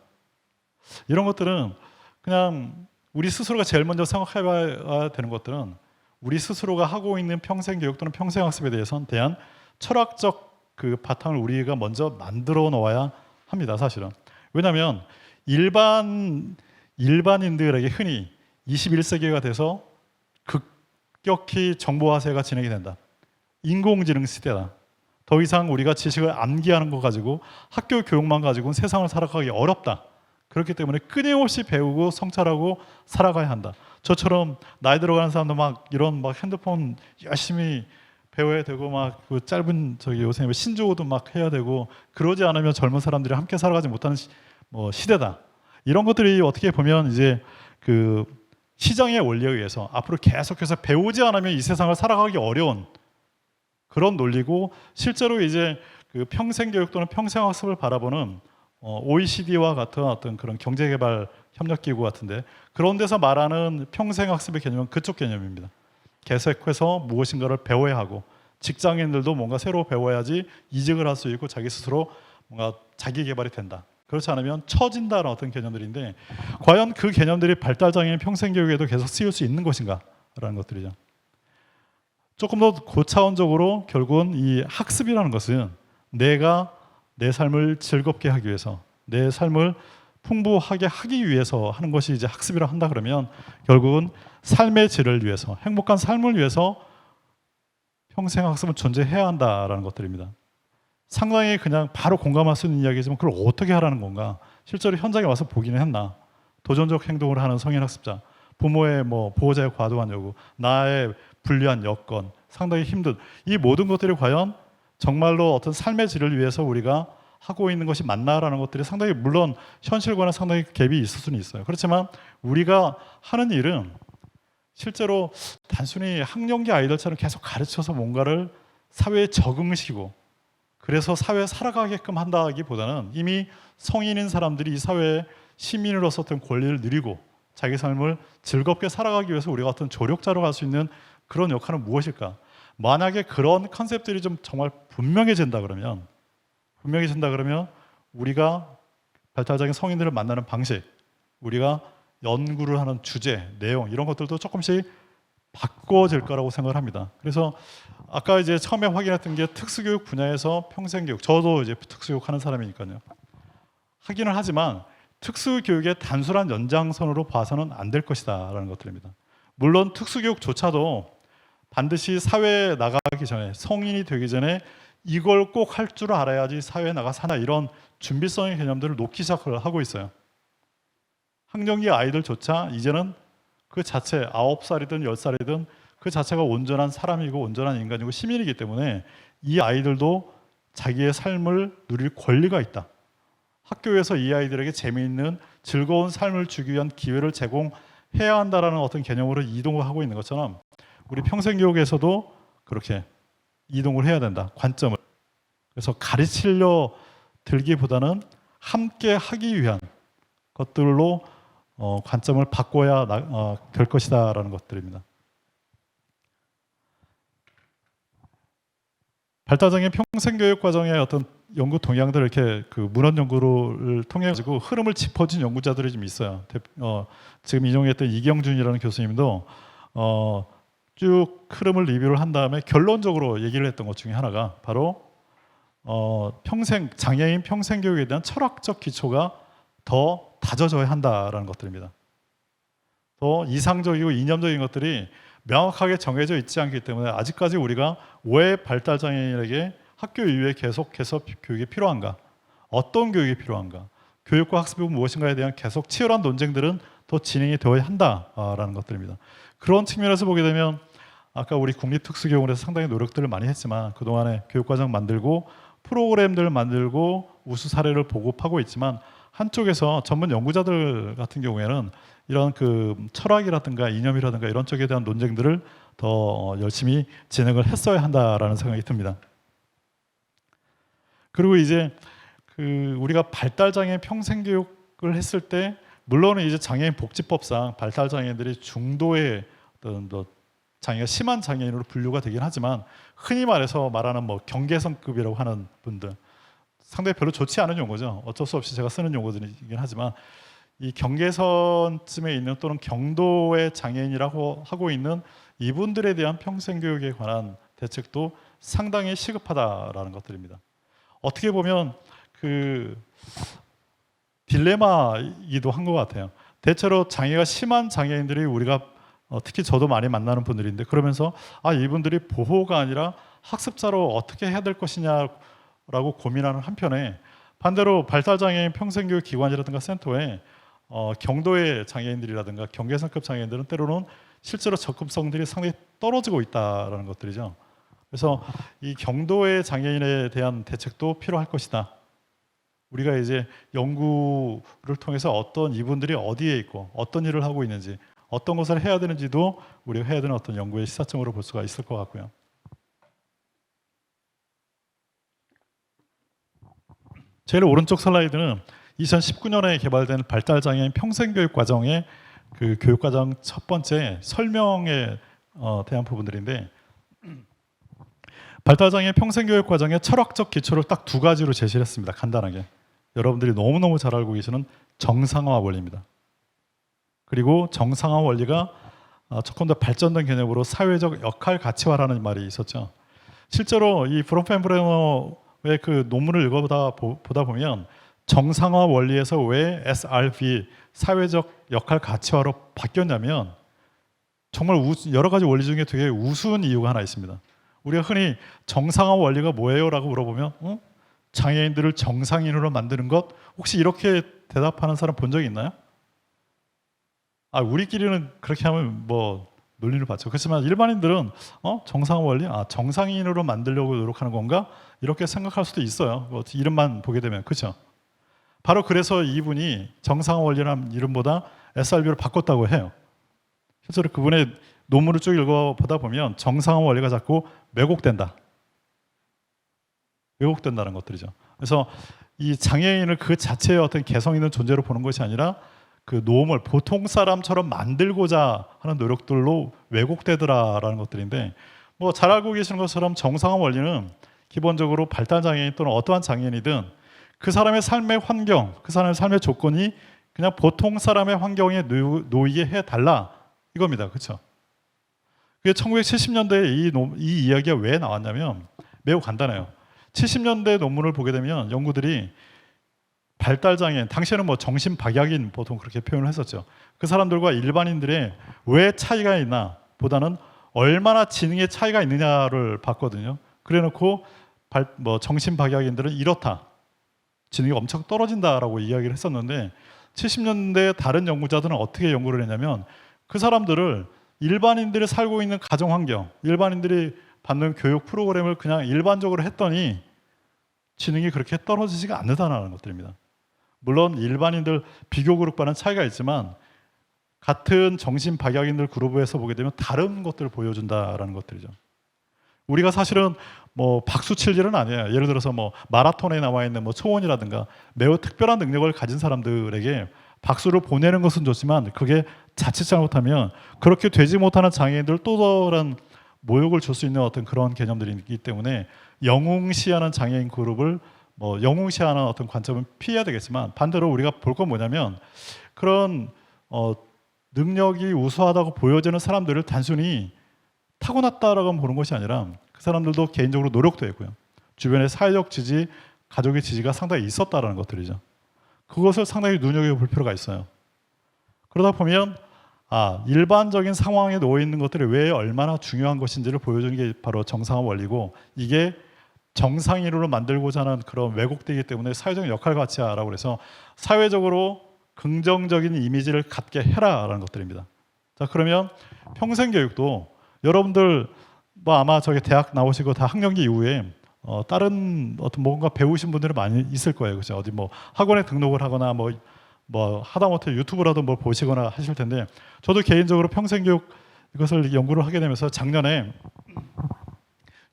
이런 것들은 그냥 우리 스스로가 제일 먼저 생각해봐야 되는 것들은 우리 스스로가 하고 있는 평생교육 또는 평생학습에 대한 철학적 그 바탕을 우리가 먼저 만들어 놓아야 합니다, 사실은. 왜냐하면 일반인들에게 흔히 21세기가 돼서 급격히 정보화세가 진행이 된다. 인공지능 시대다. 더 이상 우리가 지식을 암기하는 거 가지고 학교 교육만 가지고는 세상을 살아가기 어렵다. 그렇기 때문에 끊임없이 배우고 성찰하고 살아가야 한다. 저처럼 나이 들어가는 사람도 막 이런 막 핸드폰 열심히 배워야 되고 막 그 짧은 요새 신조어도 막 해야 되고 그러지 않으면 젊은 사람들이 함께 살아가지 못하는 시대다. 이런 것들이 어떻게 보면 이제 그 시장의 원리에 의해서 앞으로 계속해서 배우지 않으면 이 세상을 살아가기 어려운 그런 논리고, 실제로 이제 그 평생교육 또는 평생학습을 바라보는 OECD와 같은 어떤 그런 경제개발 협력기구 같은데 그런 데서 말하는 평생학습의 개념은 그쪽 개념입니다. 계속해서 무엇인가를 배워야 하고 직장인들도 뭔가 새로 배워야지 이직을 할 수 있고 자기 스스로 뭔가 자기 개발이 된다. 그렇지 않으면 처진다는 어떤 개념들인데 과연 그 개념들이 발달장애인 평생교육에도 계속 쓰일 수 있는 것인가 라는 것들이죠. 조금 더 고차원적으로 결국은 이 학습이라는 것은 내가 내 삶을 즐겁게 하기 위해서 내 삶을 풍부하게 하기 위해서 하는 것이 이제 학습이라고 한다 그러면 결국은 삶의 질을 위해서 행복한 삶을 위해서 평생 학습은 존재해야 한다라는 것들입니다. 상당히 그냥 바로 공감할 수 있는 이야기지만 그걸 어떻게 하라는 건가? 실제로 현장에 와서 보기는 했나? 도전적 행동을 하는 성인 학습자, 부모의 보호자의 과도한 요구, 나의 불리한 여건, 상당히 힘든 이 모든 것들이 과연 정말로 어떤 삶의 질을 위해서 우리가 하고 있는 것이 맞나라는 것들이 상당히 물론 현실과는 상당히 갭이 있을 수는 있어요. 그렇지만 우리가 하는 일은 실제로 단순히 학령기 아이들처럼 계속 가르쳐서 뭔가를 사회에 적응시키고 그래서 사회에 살아가게끔 한다기보다는 이미 성인인 사람들이 이 사회의 시민으로서 어떤 권리를 누리고 자기 삶을 즐겁게 살아가기 위해서 우리가 어떤 조력자로 갈 수 있는 그런 역할은 무엇일까? 만약에 그런 컨셉들이 좀 정말 분명해진다 그러면 우리가 발달장애인 성인들을 만나는 방식, 우리가 연구를 하는 주제, 내용 이런 것들도 조금씩 바꿔질 거라고 생각을 합니다. 그래서 아까 이제 처음에 확인했던 게 특수교육 분야에서 평생교육, 저도 이제 특수교육 하는 사람이니까요. 하기는 하지만 특수교육의 단순한 연장선으로 봐서는 안 될 것이다라는 것들입니다. 물론 특수교육조차도 반드시 사회에 나가기 전에 성인이 되기 전에 이걸 꼭 할 줄 알아야지 사회에 나가 사나 이런 준비성의 개념들을 놓기 시작하고 있어요. 학령기 아이들조차 이제는 그 자체 9살이든 10살이든 그 자체가 온전한 사람이고 온전한 인간이고 시민이기 때문에 이 아이들도 자기의 삶을 누릴 권리가 있다. 학교에서 이 아이들에게 재미있는 즐거운 삶을 주기 위한 기회를 제공해야 한다라는 어떤 개념으로 이동을 하고 있는 것처럼 우리 평생교육에서도 그렇게 이동을 해야 된다. 관점을. 그래서 가르치려 들기보다는 함께 하기 위한 것들로 관점을 바꿔야 될 것이다라는 것들입니다. 발달장애 평생교육 과정의 어떤 연구 동향들을 이렇게 그 문헌 연구를 통해 가지고 흐름을 짚어준 연구자들이 좀 있어요. 지금 인용했던 이경준이라는 교수님도 쭉 흐름을 리뷰를 한 다음에 결론적으로 얘기를 했던 것 중에 하나가 바로 장애인 평생교육에 대한 철학적 기초가 더 다져져야 한다라는 것들입니다. 더 이상적이고 이념적인 것들이 명확하게 정해져 있지 않기 때문에 아직까지 우리가 왜 발달장애인에게 학교 이후에 계속해서 교육이 필요한가? 어떤 교육이 필요한가? 교육과 학습이 무엇인가에 대한 계속 치열한 논쟁들은 더 진행이 되어야 한다라는 것들입니다. 그런 측면에서 보게 되면 아까 우리 국립특수교육원에서 상당히 노력들을 많이 했지만 그동안에 교육과정 만들고 프로그램들 만들고 우수 사례를 보급하고 있지만 한쪽에서 전문 연구자들 같은 경우에는 이런 그 철학이라든가 이념이라든가 이런 쪽에 대한 논쟁들을 더 열심히 진행을 했어야 한다라는 생각이 듭니다. 그리고 이제 그 우리가 발달장애 평생교육을 했을 때 물론은 이제 장애인 복지법상 발달장애인들이 중도의 어떤 장애가 심한 장애인으로 분류가 되긴 하지만 흔히 말하는 경계선급이라고 하는 분들 상당히 별로 좋지 않은 용어죠. 어쩔 수 없이 제가 쓰는 용어들이긴 하지만 이 경계선쯤에 있는 또는 경도의 장애인이라고 하고 있는 이분들에 대한 평생교육에 관한 대책도 상당히 시급하다라는 것들입니다. 어떻게 보면 그 딜레마이기도 한 것 같아요. 대체로 장애가 심한 장애인들이 우리가 특히 저도 많이 만나는 분들인데, 그러면서 이분들이 보호가 아니라 학습자로 어떻게 해야 될 것이냐라고 고민하는 한편에, 반대로 발달장애인 평생교육기관이라든가 센터에 경도의 장애인들이라든가 경계선급 장애인들은 때로는 실제로 접근성들이 상당히 떨어지고 있다라는 것들이죠. 그래서 이 경도의 장애인에 대한 대책도 필요할 것이다. 우리가 이제 연구를 통해서 어떤 이분들이 어디에 있고 어떤 일을 하고 있는지, 어떤 것을 해야 되는지도 우리가 해야 되는 어떤 연구의 시사점으로 볼 수가 있을 것 같고요. 제일 오른쪽 슬라이드는 2019년에 개발된 발달장애인 평생교육 과정의 그 교육과정 첫 번째 설명에 대한 부분들인데, 발달장애인 평생교육 과정의 철학적 기초를 딱 두 가지로 제시를 했습니다. 간단하게. 여러분들이 너무너무 잘 알고 계시는 정상화 원리입니다. 그리고 정상화 원리가 조금 더 발전된 개념으로 사회적 역할 가치화라는 말이 있었죠. 실제로 이 브롬펜브레너의 그 논문을 읽어보다 보면 정상화 원리에서 왜 SRV, 사회적 역할 가치화로 바뀌었냐면 정말 여러 가지 원리 중에 되게 우스운 이유가 하나 있습니다. 우리가 흔히 정상화 원리가 뭐예요? 라고 물어보면 장애인들을 정상인으로 만드는 것, 혹시 이렇게 대답하는 사람 본 적이 있나요? 우리끼리는 그렇게 하면 뭐 논리를 받죠. 그렇지만 일반인들은 정상화 원리? 정상인으로 만들려고 노력하는 건가? 이렇게 생각할 수도 있어요. 이름만 보게 되면. 그렇죠? 바로 그래서 이분이 정상화 원리라는 이름보다 SRV로 바꿨다고 해요. 실제로 그분의 논문을 쭉 읽어보다 보면 정상화 원리가 자꾸 왜곡된다는 것들이죠. 그래서 이 장애인을 그 자체의 어떤 개성 있는 존재로 보는 것이 아니라 그 노움을 보통 사람처럼 만들고자 하는 노력들로 왜곡되더라라는 것들인데, 뭐 잘 알고 계시는 것처럼 정상화 원리는 기본적으로 발달장애인 또는 어떠한 장애인이든 그 사람의 삶의 환경, 그 사람의 삶의 조건이 그냥 보통 사람의 환경에 놓이게 해달라 이겁니다. 그렇죠? 그게 1970년대에 이 이야기가 왜 나왔냐면 매우 간단해요. 70년대 논문을 보게 되면 연구들이 발달장애인, 당시에는 뭐 정신박약인 보통 그렇게 표현을 했었죠. 그 사람들과 일반인들의 왜 차이가 있나 보다는 얼마나 지능의 차이가 있느냐를 봤거든요. 그래놓고 정신박약인들은 이렇다, 지능이 엄청 떨어진다라고 이야기를 했었는데, 70년대 다른 연구자들은 어떻게 연구를 했냐면 그 사람들을 일반인들이 살고 있는 가정환경, 일반인들이 받는 교육 프로그램을 그냥 일반적으로 했더니 지능이 그렇게 떨어지지가 않는다는 것들입니다. 물론 일반인들 비교 그룹과는 차이가 있지만 같은 정신박약인들 그룹에서 보게 되면 다른 것들을 보여준다라는 것들이죠. 우리가 사실은 뭐 박수 칠 일은 아니에요. 예를 들어서 뭐 마라톤에 나와 있는 뭐 초원이라든가 매우 특별한 능력을 가진 사람들에게 박수를 보내는 것은 좋지만 그게 자칫 잘못하면 그렇게 되지 못하는 장애인들 또 다른 모욕을 줄 수 있는 어떤 그런 개념들이기 때문에 영웅시하는 장애인 그룹을 영웅시하는 어떤 관점은 피해야 되겠지만, 반대로 우리가 볼 건 뭐냐면 그런 능력이 우수하다고 보여지는 사람들을 단순히 타고났다라고 보는 것이 아니라 그 사람들도 개인적으로 노력도 했고요. 주변의 사회적 지지, 가족의 지지가 상당히 있었다라는 것들이죠. 그것을 상당히 눈여겨볼 필요가 있어요. 그러다 보면 일반적인 상황에 놓여 있는 것들이 왜 얼마나 중요한 것인지를 보여주는 게 바로 정상화 원리고, 이게 정상인으로 만들고자 하는 그런 왜곡되기 때문에 사회적 역할 가치화라고 해서 사회적으로 긍정적인 이미지를 갖게 해라라는 것들입니다. 자, 그러면 평생교육도 여러분들 아마 저기 대학 나오시고 다 학년기 이후에 다른 어떤 뭔가 배우신 분들이 많이 있을 거예요. 그죠? 어디 뭐 학원에 등록을 하거나 뭐 하다못해 유튜브라도 뭘 보시거나 하실 텐데, 저도 개인적으로 평생교육 이것을 연구를 하게 되면서 작년에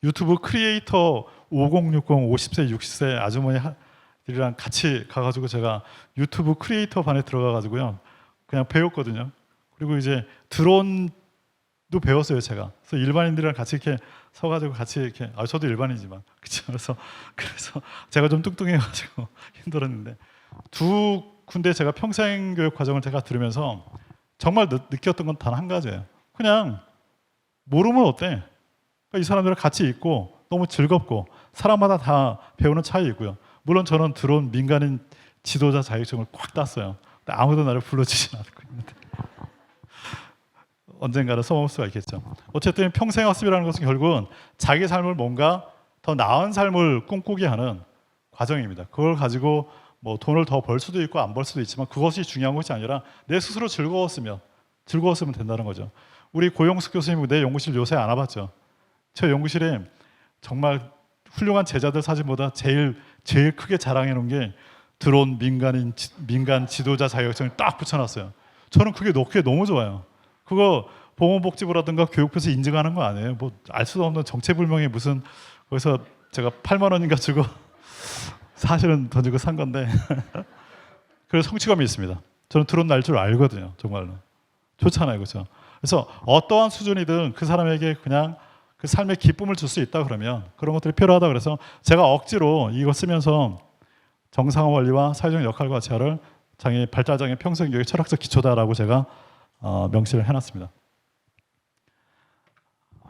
유튜브 크리에이터 5060 50세 60세 아주머니들이랑 같이 가가지고 제가 유튜브 크리에이터 반에 들어가가지고요 그냥 배웠거든요. 그리고 이제 드론도 배웠어요 제가. 그래서 일반인들이랑 같이 이렇게 서가지고 같이 이렇게 저도 일반이지만 그렇죠. 그래서 제가 좀 뚱뚱해가지고 힘들었는데, 두 군데 제가 평생교육 과정을 제가 들으면서 정말 느꼈던 건 단 한 가지예요. 그냥 모르면 어때? 이 사람들과 같이 있고 너무 즐겁고 사람마다 다 배우는 차이 있고요. 물론 저는 드론 민간인 지도자 자격증을 꽉 땄어요. 근데 아무도 나를 불러주지 않고 있는데 언젠가는 써먹을 수가 있겠죠. 어쨌든 평생학습이라는 것은 결국은 자기 삶을 뭔가 더 나은 삶을 꿈꾸게 하는 과정입니다. 그걸 가지고 뭐 돈을 더 벌 수도 있고 안 벌 수도 있지만 그것이 중요한 것이 아니라 내 스스로 즐거웠으면 된다는 거죠. 우리 고용숙 교수님 내 연구실 요새 안 와봤죠? 저 연구실에 정말 훌륭한 제자들 사진보다 제일 크게 자랑해 놓은 게 들어온 민간 지도자 자격증을 딱 붙여놨어요. 저는 그게 너무 좋아요. 그거 보건복지부라든가 교육부에서 인증하는 거 아니에요. 뭐 알 수도 없는 정체불명의 무슨 거기서 제가 8만 원인가 주고 사실은 돈 주고 산 건데 그래서 성취감이 있습니다. 저는 들어온 날 줄 알거든요. 정말로 좋잖아요, 그렇죠? 그래서 어떠한 수준이든 그 사람에게 그냥 그 삶의 기쁨을 줄 수 있다 그러면 그런 것들이 필요하다 그래서 제가 억지로 이거 쓰면서 정상화 원리와 사회적 역할과 재활을 발달장애 평생교육 철학적 기초다라고 제가 명시를 해놨습니다.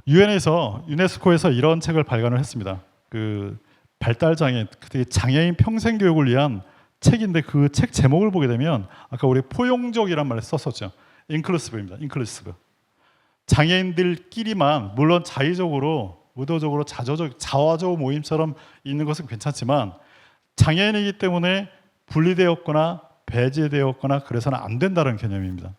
유네스코에서 이런 책을 발간을 했습니다. 그 발달장애, 장애인 평생교육을 위한 책인데 그 책 제목을 보게 되면 아까 우리 포용적이란 말을 썼었죠. 인클루시브입니다. 인클루시브. 장애인들끼리만 물론 자의적으로 의도적으로 자화적 모임처럼 있는 것은 괜찮지만 장애인이기 때문에 분리되었거나 배제되었거나 그래서는 안 된다는 개념입니다.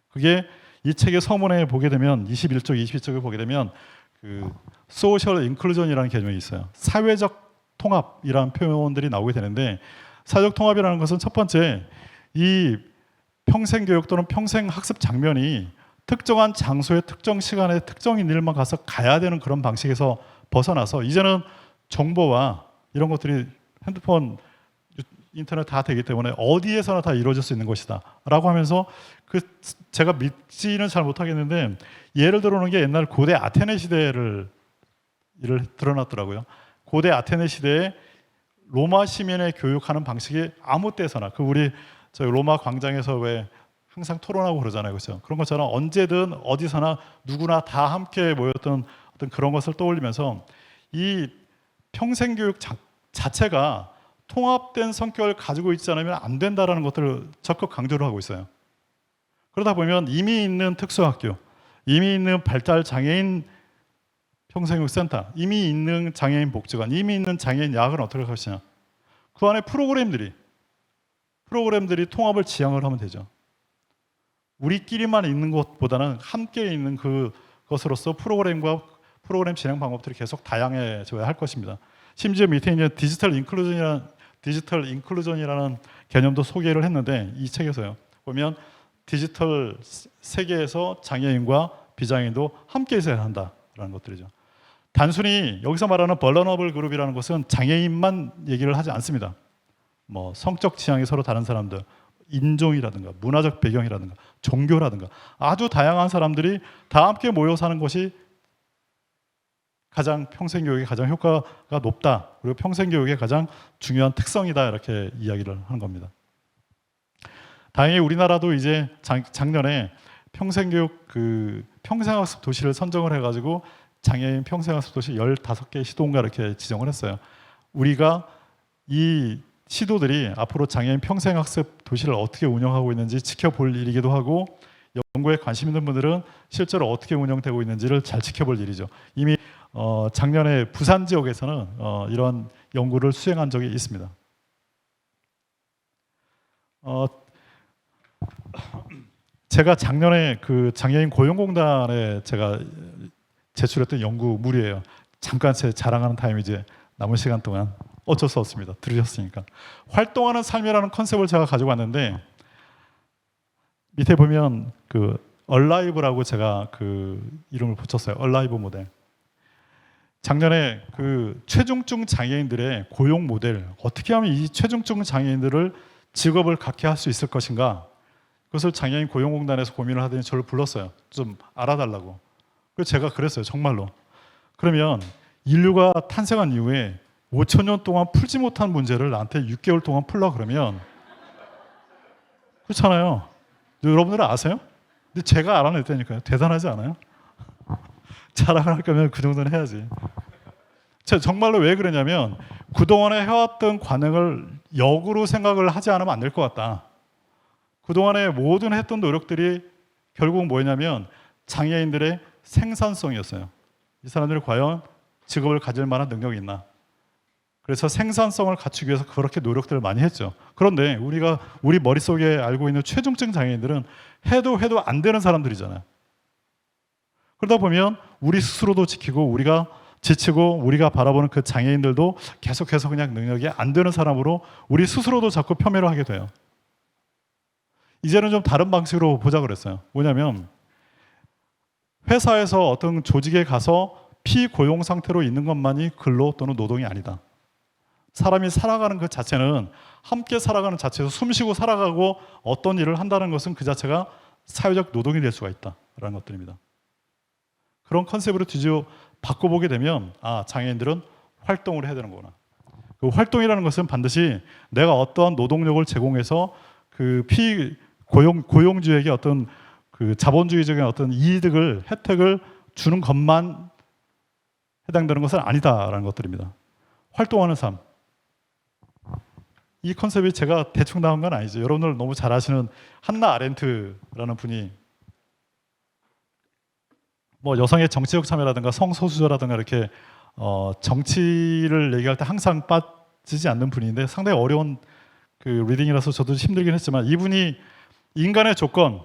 그게 이 책의 서문에 보게 되면 21쪽, 22쪽을 보게 되면 그 소셜 인클루전이라는 개념이 있어요. 사회적 통합이라는 표현들이 나오게 되는데 사회적 통합이라는 것은 첫 번째 이 평생교육 또는 평생학습 장면이 특정한 장소에 특정 시간에 특정인 일만 가서 가야 되는 그런 방식에서 벗어나서 이제는 정보와 이런 것들이 핸드폰, 인터넷 다 되기 때문에 어디에서나 다 이루어질 수 있는 것이다 라고 하면서 제가 믿지는 잘 못하겠는데 예를 들어놓은 게 옛날 고대 아테네 시대를 드러났더라고요. 고대 아테네 시대에 로마 시민의 교육하는 방식이 아무 때서나 우리 저희 로마 광장에서 왜 항상 토론하고 그러잖아요, 그렇죠? 그런 것처럼 언제든 어디서나 누구나 다 함께 모였던 어떤 그런 것을 떠올리면서 이 평생교육 자체가 통합된 성격을 가지고 있지 않으면 안 된다라는 것들을 적극 강조를 하고 있어요. 그러다 보면 이미 있는 특수학교, 이미 있는 발달 장애인 평생교육센터, 이미 있는 장애인 복지관, 이미 있는 장애인 야학은 어떻게 할 것이냐. 그 안에 프로그램들이 통합을 지향을 하면 되죠. 우리끼리만 있는 것보다는 함께 있는 그것으로서 프로그램 진행 방법들이 계속 다양해져야 할 것입니다. 심지어 밑에 있는 디지털 인클루전이라는 개념도 소개를 했는데 이 책에서요. 보면 디지털 세계에서 장애인과 비장애인도 함께 있어야 한다라는 것들이죠. 단순히 여기서 말하는 벌러너블 그룹이라는 것은 장애인만 얘기를 하지 않습니다. 뭐 성적 지향이 서로 다른 사람들, 인종이라든가 문화적 배경이라든가 종교라든가 아주 다양한 사람들이 다 함께 모여 사는 것이 가장 평생교육에 가장 효과가 높다. 그리고 평생교육의 가장 중요한 특성이다. 이렇게 이야기를 하는 겁니다. 다행히 우리나라도 이제 작년에 평생교육 평생학습 도시를 선정을 해가지고 장애인 평생학습 도시 15개 시도인가 이렇게 지정을 했어요. 우리가 이 시도들이 앞으로 장애인 평생학습 도시를 어떻게 운영하고 있는지 지켜볼 일이기도 하고 연구에 관심 있는 분들은 실제로 어떻게 운영되고 있는지를 잘 지켜볼 일이죠. 이미 작년에 부산 지역에서는 이런 연구를 수행한 적이 있습니다. 제가 작년에 그 장애인 고용공단에 제가 제출했던 연구물이에요. 잠깐 제 자랑하는 타임 이제 남은 시간 동안 어쩔 수 없습니다. 들으셨으니까. 활동하는 삶이라는 컨셉을 제가 가지고 왔는데 밑에 보면 그 얼라이브라고 제가 그 이름을 붙였어요. 얼라이브 모델. 작년에 그 최중증 장애인들의 고용 모델, 어떻게 하면 이 최중증 장애인들을 직업을 갖게 할 수 있을 것인가, 그것을 장애인 고용공단에서 고민을 하더니 저를 불렀어요. 좀 알아달라고. 그래서 제가 그랬어요. 정말로. 그러면 인류가 탄생한 이후에 5천 년 동안 풀지 못한 문제를 나한테 6개월 동안 풀라 그러면 그렇잖아요. 여러분들은 아세요? 근데 제가 알아냈다니까요. 대단하지 않아요? 자랑을 할 거면 그 정도는 해야지. 제가 정말로 왜 그러냐면 그동안에 해왔던 관행을 역으로 생각을 하지 않으면 안 될 것 같다. 그동안에 모든 했던 노력들이 결국 뭐였냐면 장애인들의 생산성이었어요. 이 사람들이 과연 직업을 가질 만한 능력이 있나. 그래서 생산성을 갖추기 위해서 그렇게 노력들을 많이 했죠. 그런데 우리 머릿속에 알고 있는 최중증 장애인들은 해도 안 되는 사람들이잖아요. 그러다 보면 우리 스스로도 지키고 우리가 지치고 우리가 바라보는 그 장애인들도 계속해서 그냥 능력이 안 되는 사람으로 우리 스스로도 자꾸 폄훼를 하게 돼요. 이제는 좀 다른 방식으로 보자 그랬어요. 뭐냐면 회사에서 어떤 조직에 가서 피고용 상태로 있는 것만이 근로 또는 노동이 아니다. 사람이 살아가는 그 자체는 함께 살아가는 자체에서 숨쉬고 살아가고 어떤 일을 한다는 것은 그 자체가 사회적 노동이 될 수가 있다라는 것들입니다. 그런 컨셉으로 뒤집어 바꿔보게 되면 장애인들은 활동을 해야 되는 거구나. 그 활동이라는 것은 반드시 내가 어떠한 노동력을 제공해서 그 고용주에게 어떤 그 자본주의적인 어떤 이득을 혜택을 주는 것만 해당되는 것은 아니다라는 것들입니다. 활동하는 삶. 이 컨셉이 제가 대충 나온 건 아니죠. 여러분들 너무 잘 아시는 한나 아렌트라는 분이 뭐 여성의 정치적 참여라든가 성소수자라든가 이렇게 정치를 얘기할 때 항상 빠지지 않는 분인데 상당히 어려운 그 리딩이라서 저도 힘들긴 했지만 이분이 인간의 조건,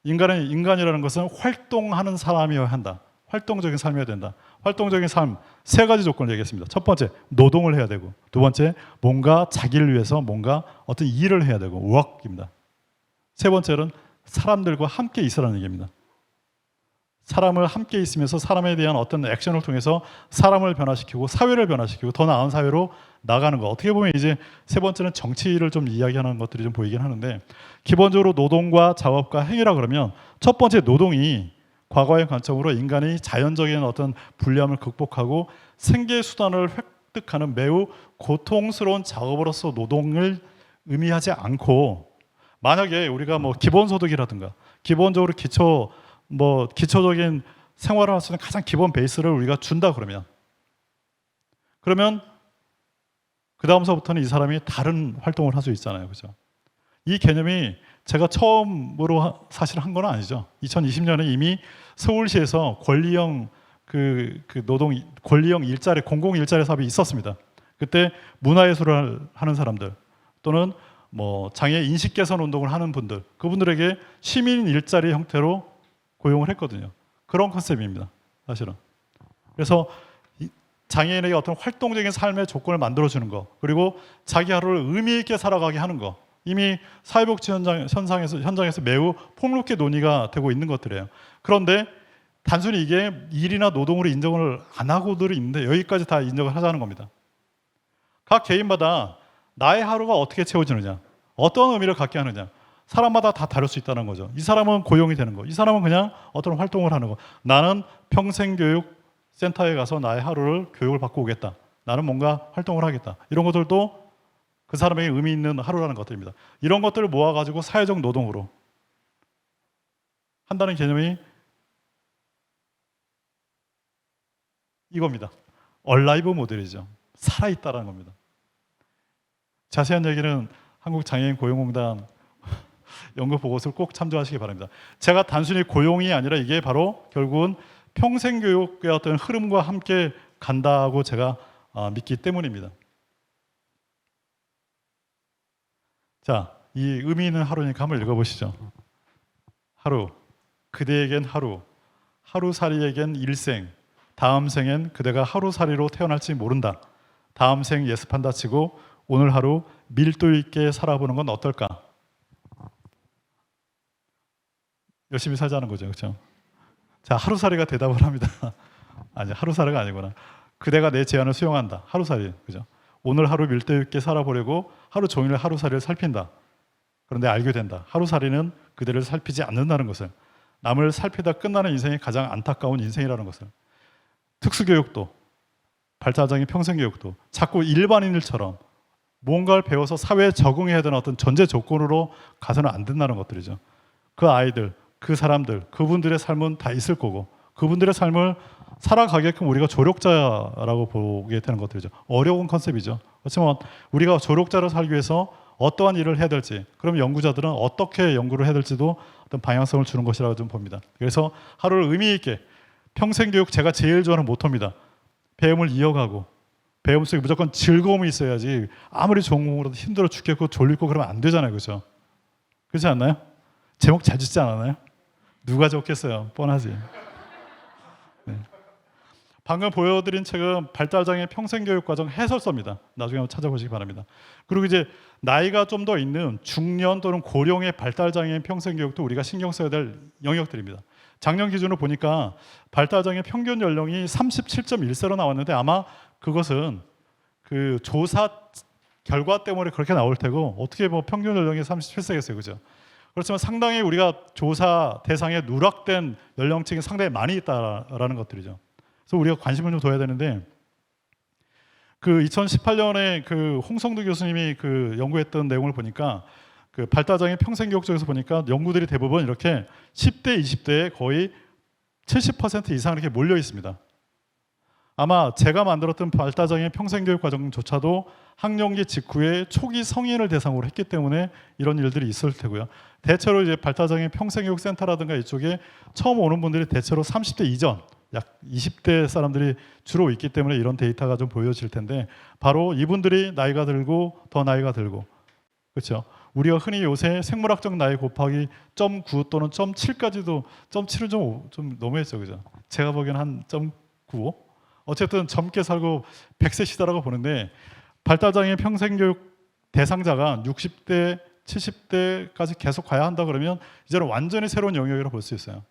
인간이라는 것은 활동하는 사람이어야 한다. 활동적인 삶이어야 된다. 활동적인 삶 세 가지 조건을 얘기했습니다. 첫 번째, 노동을 해야 되고, 두 번째, 뭔가 자기를 위해서 뭔가 어떤 일을 해야 되고, work입니다. 세 번째는 사람들과 함께 있으라는 얘기입니다. 사람을 함께 있으면서 사람에 대한 어떤 액션을 통해서 사람을 변화시키고 사회를 변화시키고 더 나은 사회로 나가는 거. 어떻게 보면 이제 세 번째는 정치를 좀 이야기하는 것들이 좀 보이긴 하는데 기본적으로 노동과 작업과 행위라 그러면 첫 번째 노동이 과거의 관점으로 인간이 자연적인 어떤 불리함을 극복하고 생계 수단을 획득하는 매우 고통스러운 작업으로서 노동을 의미하지 않고 만약에 우리가 뭐 기본소득이라든가 기본적으로 기초적인 생활을 할 수 있는 가장 기본 베이스를 우리가 준다 그러면 그 다음서부터는 이 사람이 다른 활동을 할 수 있잖아요. 그죠? 이 개념이 제가 처음으로 사실 한 건 아니죠. 2020년에 이미 서울시에서 권리형 권리형 일자리, 공공 일자리 사업이 있었습니다. 그때 문화예술을 하는 사람들 또는 뭐 장애 인식 개선 운동을 하는 분들, 그분들에게 시민 일자리 형태로 고용을 했거든요. 그런 컨셉입니다. 사실은. 그래서 장애인에게 어떤 활동적인 삶의 조건을 만들어주는 거, 그리고 자기 하루를 의미 있게 살아가게 하는 거, 이미 사회복지 현장에서 매우 폭넓게 논의가 되고 있는 것들이에요. 그런데 단순히 이게 일이나 노동으로 인정을 안 하고들이 있는데 여기까지 다 인정을 하자는 겁니다. 각 개인마다 나의 하루가 어떻게 채워지느냐, 어떤 의미를 갖게 하느냐, 사람마다 다 다를 수 있다는 거죠. 이 사람은 고용이 되는 거, 이 사람은 그냥 어떤 활동을 하는 거. 나는 평생교육센터에 가서 나의 하루를 교육을 받고 오겠다. 나는 뭔가 활동을 하겠다. 이런 것들도 그 사람에게 의미 있는 하루라는 것들입니다. 이런 것들을 모아가지고 사회적 노동으로 한다는 개념이 이겁니다. 얼라이브 모델이죠. 살아있다라는 겁니다. 자세한 얘기는 한국장애인 고용공단 연구 보고서를 꼭 참조하시기 바랍니다. 제가 단순히 고용이 아니라 이게 바로 결국은 평생교육의 어떤 흐름과 함께 간다고 제가 믿기 때문입니다. 자, 이 의미 있는 하루니까 한번 읽어보시죠. 하루, 그대에겐 하루, 하루살이에겐 일생, 다음 생엔 그대가 하루살이로 태어날지 모른다. 다음 생 예습한다 치고 오늘 하루 밀도 있게 살아보는 건 어떨까? 열심히 살자는 거죠. 그렇죠? 자, 하루살이가 대답을 합니다. 아니, 하루살이가 아니구나. 그대가 내 제안을 수용한다. 하루살이. 그죠? 오늘 하루 밀도 있게 살아보려고 하루 종일 하루살이를 살핀다. 그런데 알게 된다. 하루살이는 그대를 살피지 않는다는 것을. 남을 살피다 끝나는 인생이 가장 안타까운 인생이라는 것을. 특수교육도, 발달장애 평생교육도 자꾸 일반인들처럼 뭔가를 배워서 사회에 적응해야 되는 어떤 전제 조건으로 가서는 안 된다는 것들이죠. 그 아이들, 그 사람들, 그분들의 삶은 다 있을 거고 그분들의 삶을 살아가게끔 우리가 조력자라고 보게 되는 것들이죠. 어려운 컨셉이죠. 그렇지만 우리가 조력자로 살기 위해서 어떠한 일을 해야 될지, 그럼 연구자들은 어떻게 연구를 해야 될지도 어떤 방향성을 주는 것이라고 좀 봅니다. 그래서 하루를 의미 있게 평생교육 제가 제일 좋아하는 모토입니다. 배움을 이어가고 배움 속에 무조건 즐거움이 있어야지 아무리 좋은 공부라도 힘들어 죽겠고 졸리고 그러면 안 되잖아요. 그렇죠? 그렇지 않나요? 제목 잘 짓지 않았나요? 누가 좋겠어요? 뻔하지. 네. 방금 보여드린 책은 발달장애 평생교육과정 해설서입니다. 나중에 한번 찾아보시기 바랍니다. 그리고 이제 나이가 좀 더 있는 중년 또는 고령의 발달장애 평생교육도 우리가 신경 써야 될 영역들입니다. 작년 기준으로 보니까 발달장애 평균 연령이 37.1세로 나왔는데 아마 그것은 그 조사 결과 때문에 그렇게 나올 테고 어떻게 뭐 평균 연령이 37세겠어요, 그죠? 그렇지만 상당히 우리가 조사 대상에 누락된 연령층이 상당히 많이 있다라는 것들이죠. 그래서 우리가 관심을 좀 둬야 되는데 그 2018년에 그 홍성두 교수님이 그 연구했던 내용을 보니까 그 발달장애 평생교육 쪽에서 보니까 연구들이 대부분 이렇게 10대, 20대에 거의 70% 이상 이렇게 몰려 있습니다. 아마 제가 만들었던 발달장애 평생교육 과정조차도 학령기 직후에 초기 성인을 대상으로 했기 때문에 이런 일들이 있을 테고요. 대체로 이제 발달장애 평생교육 센터라든가 이쪽에 처음 오는 분들이 대체로 30대 이전, 약 20대 사람들이 주로 있기 때문에 이런 데이터가 좀 보여질 텐데 바로 이분들이 나이가 들고 더 나이가 들고 그렇죠. 우리가 흔히 요새 생물학적 나이 곱하기 0.9 또는 0.7까지도 0.7은 좀 너무했죠, 그죠? 제가 보기에는 한 0.95. 어쨌든 젊게 살고 100세 시대라고 보는데 발달장애 평생교육 대상자가 60대, 70대까지 계속 가야 한다 그러면 이제는 완전히 새로운 영역이라고 볼 수 있어요.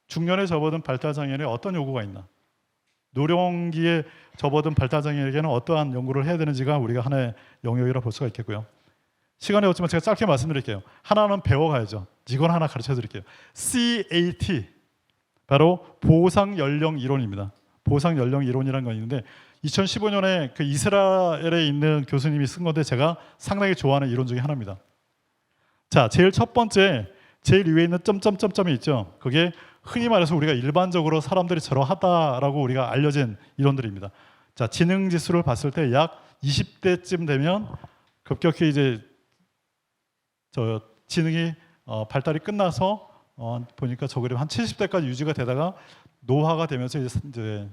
중년에 접어든 발달장애인에 어떤 요구가 있나? 노령기에 접어든 발달장애에게는 어떠한 연구를 해야 되는지가 우리가 하나의 영역이라고 볼 수가 있겠고요. 시간이 없지만 제가 짧게 말씀드릴게요. 하나는 배워가야죠. 이건 하나 가르쳐 드릴게요. CAT, 바로 보상 연령 이론입니다. 보상 연령 이론이라는 건 있는데 2015년에 그 이스라엘에 있는 교수님이 쓴 건데 제가 상당히 좋아하는 이론 중에 하나입니다. 자, 제일 첫 번째, 제일 위에 있는 점점점점이 있죠. 그게 흔히 말해서 우리가 일반적으로 사람들이 저러하다라고 우리가 알려진 이론들입니다. 자, 지능 지수를 봤을 때 약 20대쯤 되면 급격히 이제 저 지능이 발달이 끝나서 보니까 저 그림 한 70대까지 유지가 되다가 노화가 되면서 이제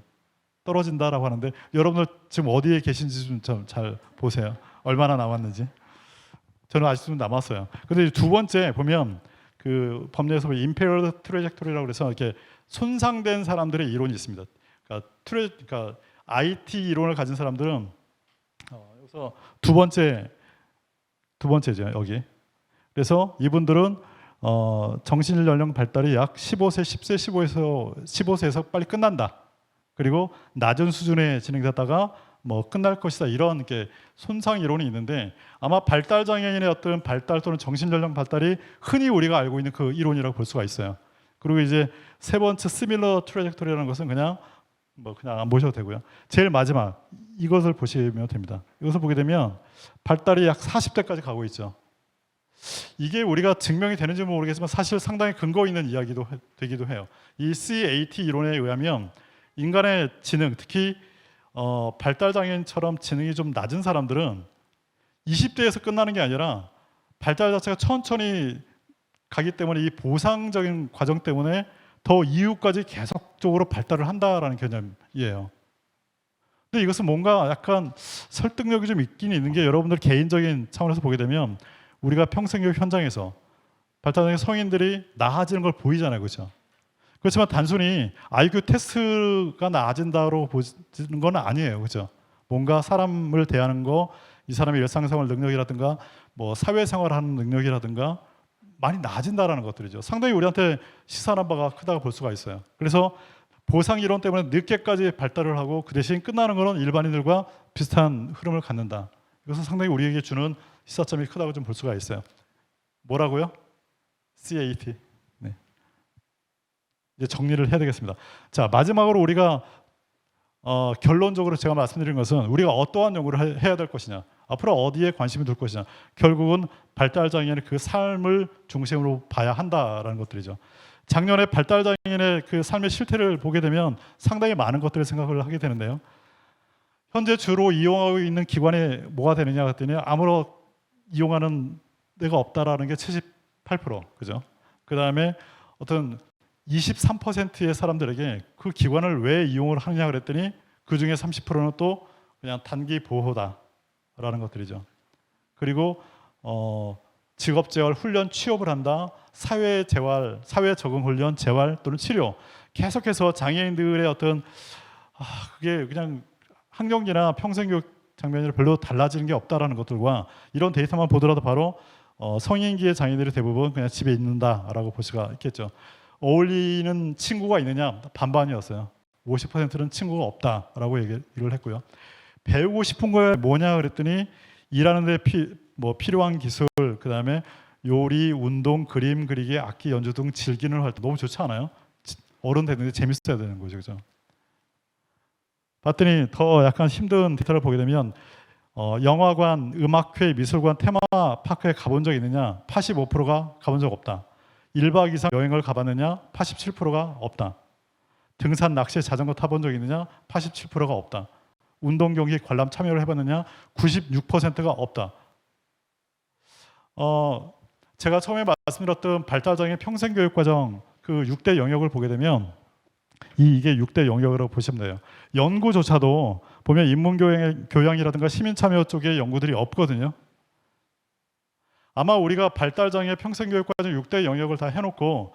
떨어진다라고 하는데 여러분들 지금 어디에 계신지 좀 잘 보세요. 얼마나 남았는지. 저는 아직 좀 남았어요. 근데 두 번째 보면 그 법례에서 임페리얼 트래젝토리라고 그래서 이렇게 손상된 사람들의 이론이 있습니다. 그러니까 IT 이론을 가진 사람들은 여기서 두 번째죠 여기. 그래서 이분들은 정신 연령 발달이 약 15세, 10세, 15세에서 빨리 끝난다. 그리고 낮은 수준에 진행되다가 뭐 끝날 것이다 이런 게 손상 이론이 있는데 아마 발달 장애인의 어떤 발달 또는 정신 연령 발달이 흔히 우리가 알고 있는 그 이론이라고 볼 수가 있어요. 그리고 이제 세 번째 시밀러 트래젝토리라는 것은 그냥 안 보셔도 되고요. 제일 마지막 이것을 보시면 됩니다. 이것을 보게 되면 발달이 약 40대까지 가고 있죠. 이게 우리가 증명이 되는지 모르겠지만 사실 상당히 근거 있는 이야기도 되기도 해요. 이 CAT 이론에 의하면 인간의 지능, 특히 발달장애인처럼 지능이 좀 낮은 사람들은 20대에서 끝나는 게 아니라 발달 자체가 천천히 가기 때문에 이 보상적인 과정 때문에 더 이후까지 계속적으로 발달을 한다라는 개념이에요. 근데 이것은 뭔가 약간 설득력이 좀 있긴 있는 게 여러분들 개인적인 차원에서 보게 되면 우리가 평생교육 현장에서 발달장애 성인들이 나아지는 걸 보이잖아요, 그렇죠? 그렇지만 단순히 IQ 테스트가 나아진다로 보는 건 아니에요, 그렇죠? 뭔가 사람을 대하는 거, 이 사람의 일상생활 능력이라든가, 뭐 사회생활하는 능력이라든가 많이 나아진다라는 것들이죠. 상당히 우리한테 시사하는 바가 크다고 볼 수가 있어요. 그래서 보상 이론 때문에 늦게까지 발달을 하고 그 대신 끝나는 것은 일반인들과 비슷한 흐름을 갖는다. 이것은 상당히 우리에게 주는 시사점이 크다고 좀 볼 수가 있어요. 뭐라고요? CAT. 네. 이제 정리를 해야 되겠습니다. 자, 마지막으로 우리가 결론적으로 제가 말씀드린 것은 우리가 어떠한 연구를 해야 될 것이냐, 앞으로 어디에 관심을 둘 것이냐, 결국은 발달장애인의 그 삶을 중심으로 봐야 한다라는 것들이죠. 작년에 발달장애인의 그 삶의 실태를 보게 되면 상당히 많은 것들을 생각을 하게 되는데요. 현재 주로 이용하고 있는 기관이 뭐가 되느냐 했더니 아무런 이용하는 데가 없다라는 게 78%, 그죠? 그 다음에 어떤 23%의 사람들에게 그 기관을 왜 이용을 하느냐 그랬더니 그 중에 30%는 또 그냥 단기 보호다라는 것들이죠. 그리고 직업재활 훈련 취업을 한다, 사회재활, 사회적응훈련, 재활 또는 치료, 계속해서 장애인들의 어떤 그게 그냥 학령기나 평생교육 장면이 별로 달라지는 게 없다라는 것들과 이런 데이터만 보더라도 바로 성인기의 장애인들이 대부분 그냥 집에 있는다라고 볼 수가 있겠죠. 어울리는 친구가 있느냐? 반반이었어요. 50%는 친구가 없다라고 얘기를 했고요. 배우고 싶은 거 뭐냐 그랬더니 일하는데 필요한 기술, 그 다음에 요리, 운동, 그림 그리기, 악기 연주 등 즐기는 활동 너무 좋지 않아요? 어른 되는데 재밌어야 되는 거죠, 그죠? 봤더니 더 약간 힘든 데이터를 보게 되면 영화관, 음악회, 미술관, 테마파크에 가본 적 있느냐? 85%가 가본 적 없다. 1박 이상 여행을 가봤느냐? 87%가 없다. 등산, 낚시, 자전거 타본 적 있느냐? 87%가 없다. 운동, 경기, 관람 참여를 해봤느냐? 96%가 없다. 제가 처음에 말씀드렸던 발달장애 평생교육과정 그 6대 영역을 보게 되면 이게 6대 영역으로 보시면 돼요. 연구조차도 보면 인문교양이라든가 시민참여 쪽에 연구들이 없거든요. 아마 우리가 발달장애 평생교육과정 6대 영역을 다 해놓고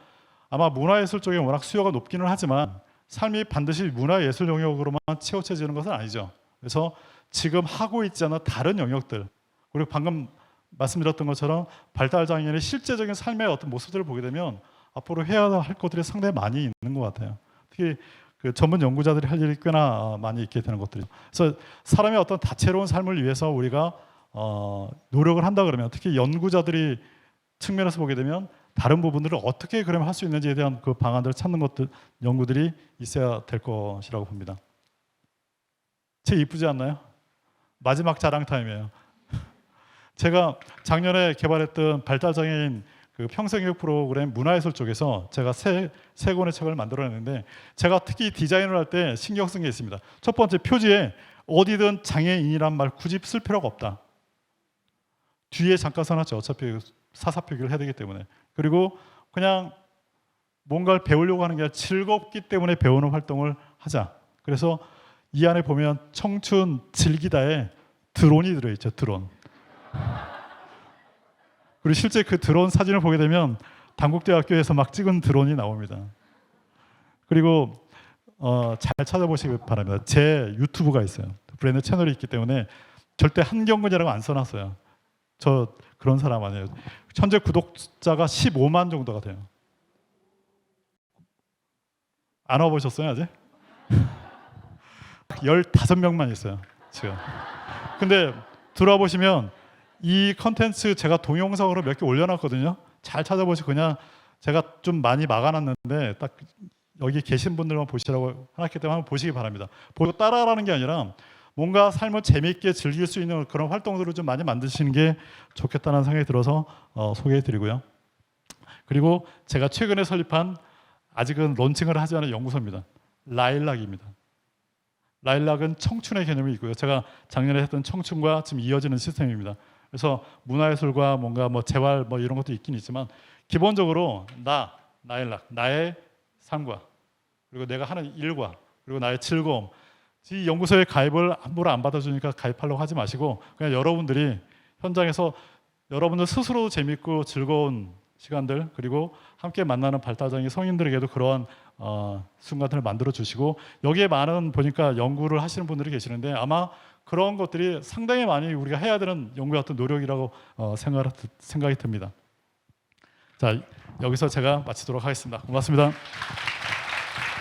아마 문화예술 쪽에 워낙 수요가 높기는 하지만 삶이 반드시 문화예술 영역으로만 치우쳐지는 것은 아니죠. 그래서 지금 하고 있지 않은 다른 영역들, 그리고 방금 말씀드렸던 것처럼 발달장애인의 실제적인 삶의 어떤 모습들을 보게 되면 앞으로 해야 할 것들이 상당히 많이 있는 것 같아요. 특히 그 전문 연구자들이 할 일이 꽤나 많이 있게 되는 것들이죠. 그래서 사람의 어떤 다채로운 삶을 위해서 우리가 노력을 한다 그러면, 특히 연구자들이 측면에서 보게 되면 다른 부분들을 어떻게 그러면 할 수 있는지에 대한 그 방안들을 찾는 것들, 연구들이 있어야 될 것이라고 봅니다. 책 이쁘지 않나요? 마지막 자랑 타임이에요. 제가 작년에 개발했던 발달장애인 그 평생교육 프로그램 문화예술 쪽에서 제가 세 권의 책을 만들어냈는데, 제가 특히 디자인을 할 때 신경 쓴 게 있습니다. 첫 번째, 표지에 어디든 장애인이란 말 굳이 쓸 필요가 없다. 뒤에 잠깐 써놨죠. 어차피 사사표기를 해야 되기 때문에. 그리고 그냥 뭔가를 배우려고 하는 게 아니라 즐겁기 때문에 배우는 활동을 하자. 그래서 이 안에 보면 청춘 즐기다에 드론이 들어있죠. 드론. 그리고 실제 그 드론 사진을 보게 되면 단국대학교에서 막 찍은 드론이 나옵니다. 그리고 잘 찾아보시기 바랍니다. 제 유튜브가 있어요. 브랜드 채널이 있기 때문에 절대 한경근이라고 안 써놨어요. 저 그런 사람 아니에요. 현재 구독자가 15만 정도가 돼요. 안 와보셨어요 아직? 15명만 있어요 지금. 근데 들어와 보시면 이 컨텐츠 제가 동영상으로 몇 개 올려놨거든요. 잘 찾아보시고, 그냥 제가 좀 많이 막아놨는데 딱 여기 계신 분들만 보시라고 해놨기 때문에 한번 보시기 바랍니다. 보고 따라하라는 게 아니라 뭔가 삶을 재미있게 즐길 수 있는 그런 활동들을 좀 많이 만드시는 게 좋겠다는 생각이 들어서 소개해드리고요. 그리고 제가 최근에 설립한, 아직은 론칭을 하지 않은 연구소입니다. 라일락입니다. 라일락은 청춘의 개념이 있고요. 제가 작년에 했던 청춘과 지금 이어지는 시스템입니다. 그래서 문화예술과 뭔가 재활 이런 것도 있긴 있지만, 기본적으로 라일락, 나의 삶과 그리고 내가 하는 일과 그리고 나의 즐거움, 이 연구소에 가입을 함부로 안 받아주니까 가입하려고 하지 마시고, 그냥 여러분들이 현장에서 여러분들 스스로도 재밌고 즐거운 시간들, 그리고 함께 만나는 발달장애 성인들에게도 그러한 순간들을 만들어 주시고, 여기에 많은 보니까 연구를 하시는 분들이 계시는데 아마 그런 것들이 상당히 많이 우리가 해야 되는 연구의 어떤 노력이라고 생각이 듭니다. 자, 여기서 제가 마치도록 하겠습니다. 고맙습니다.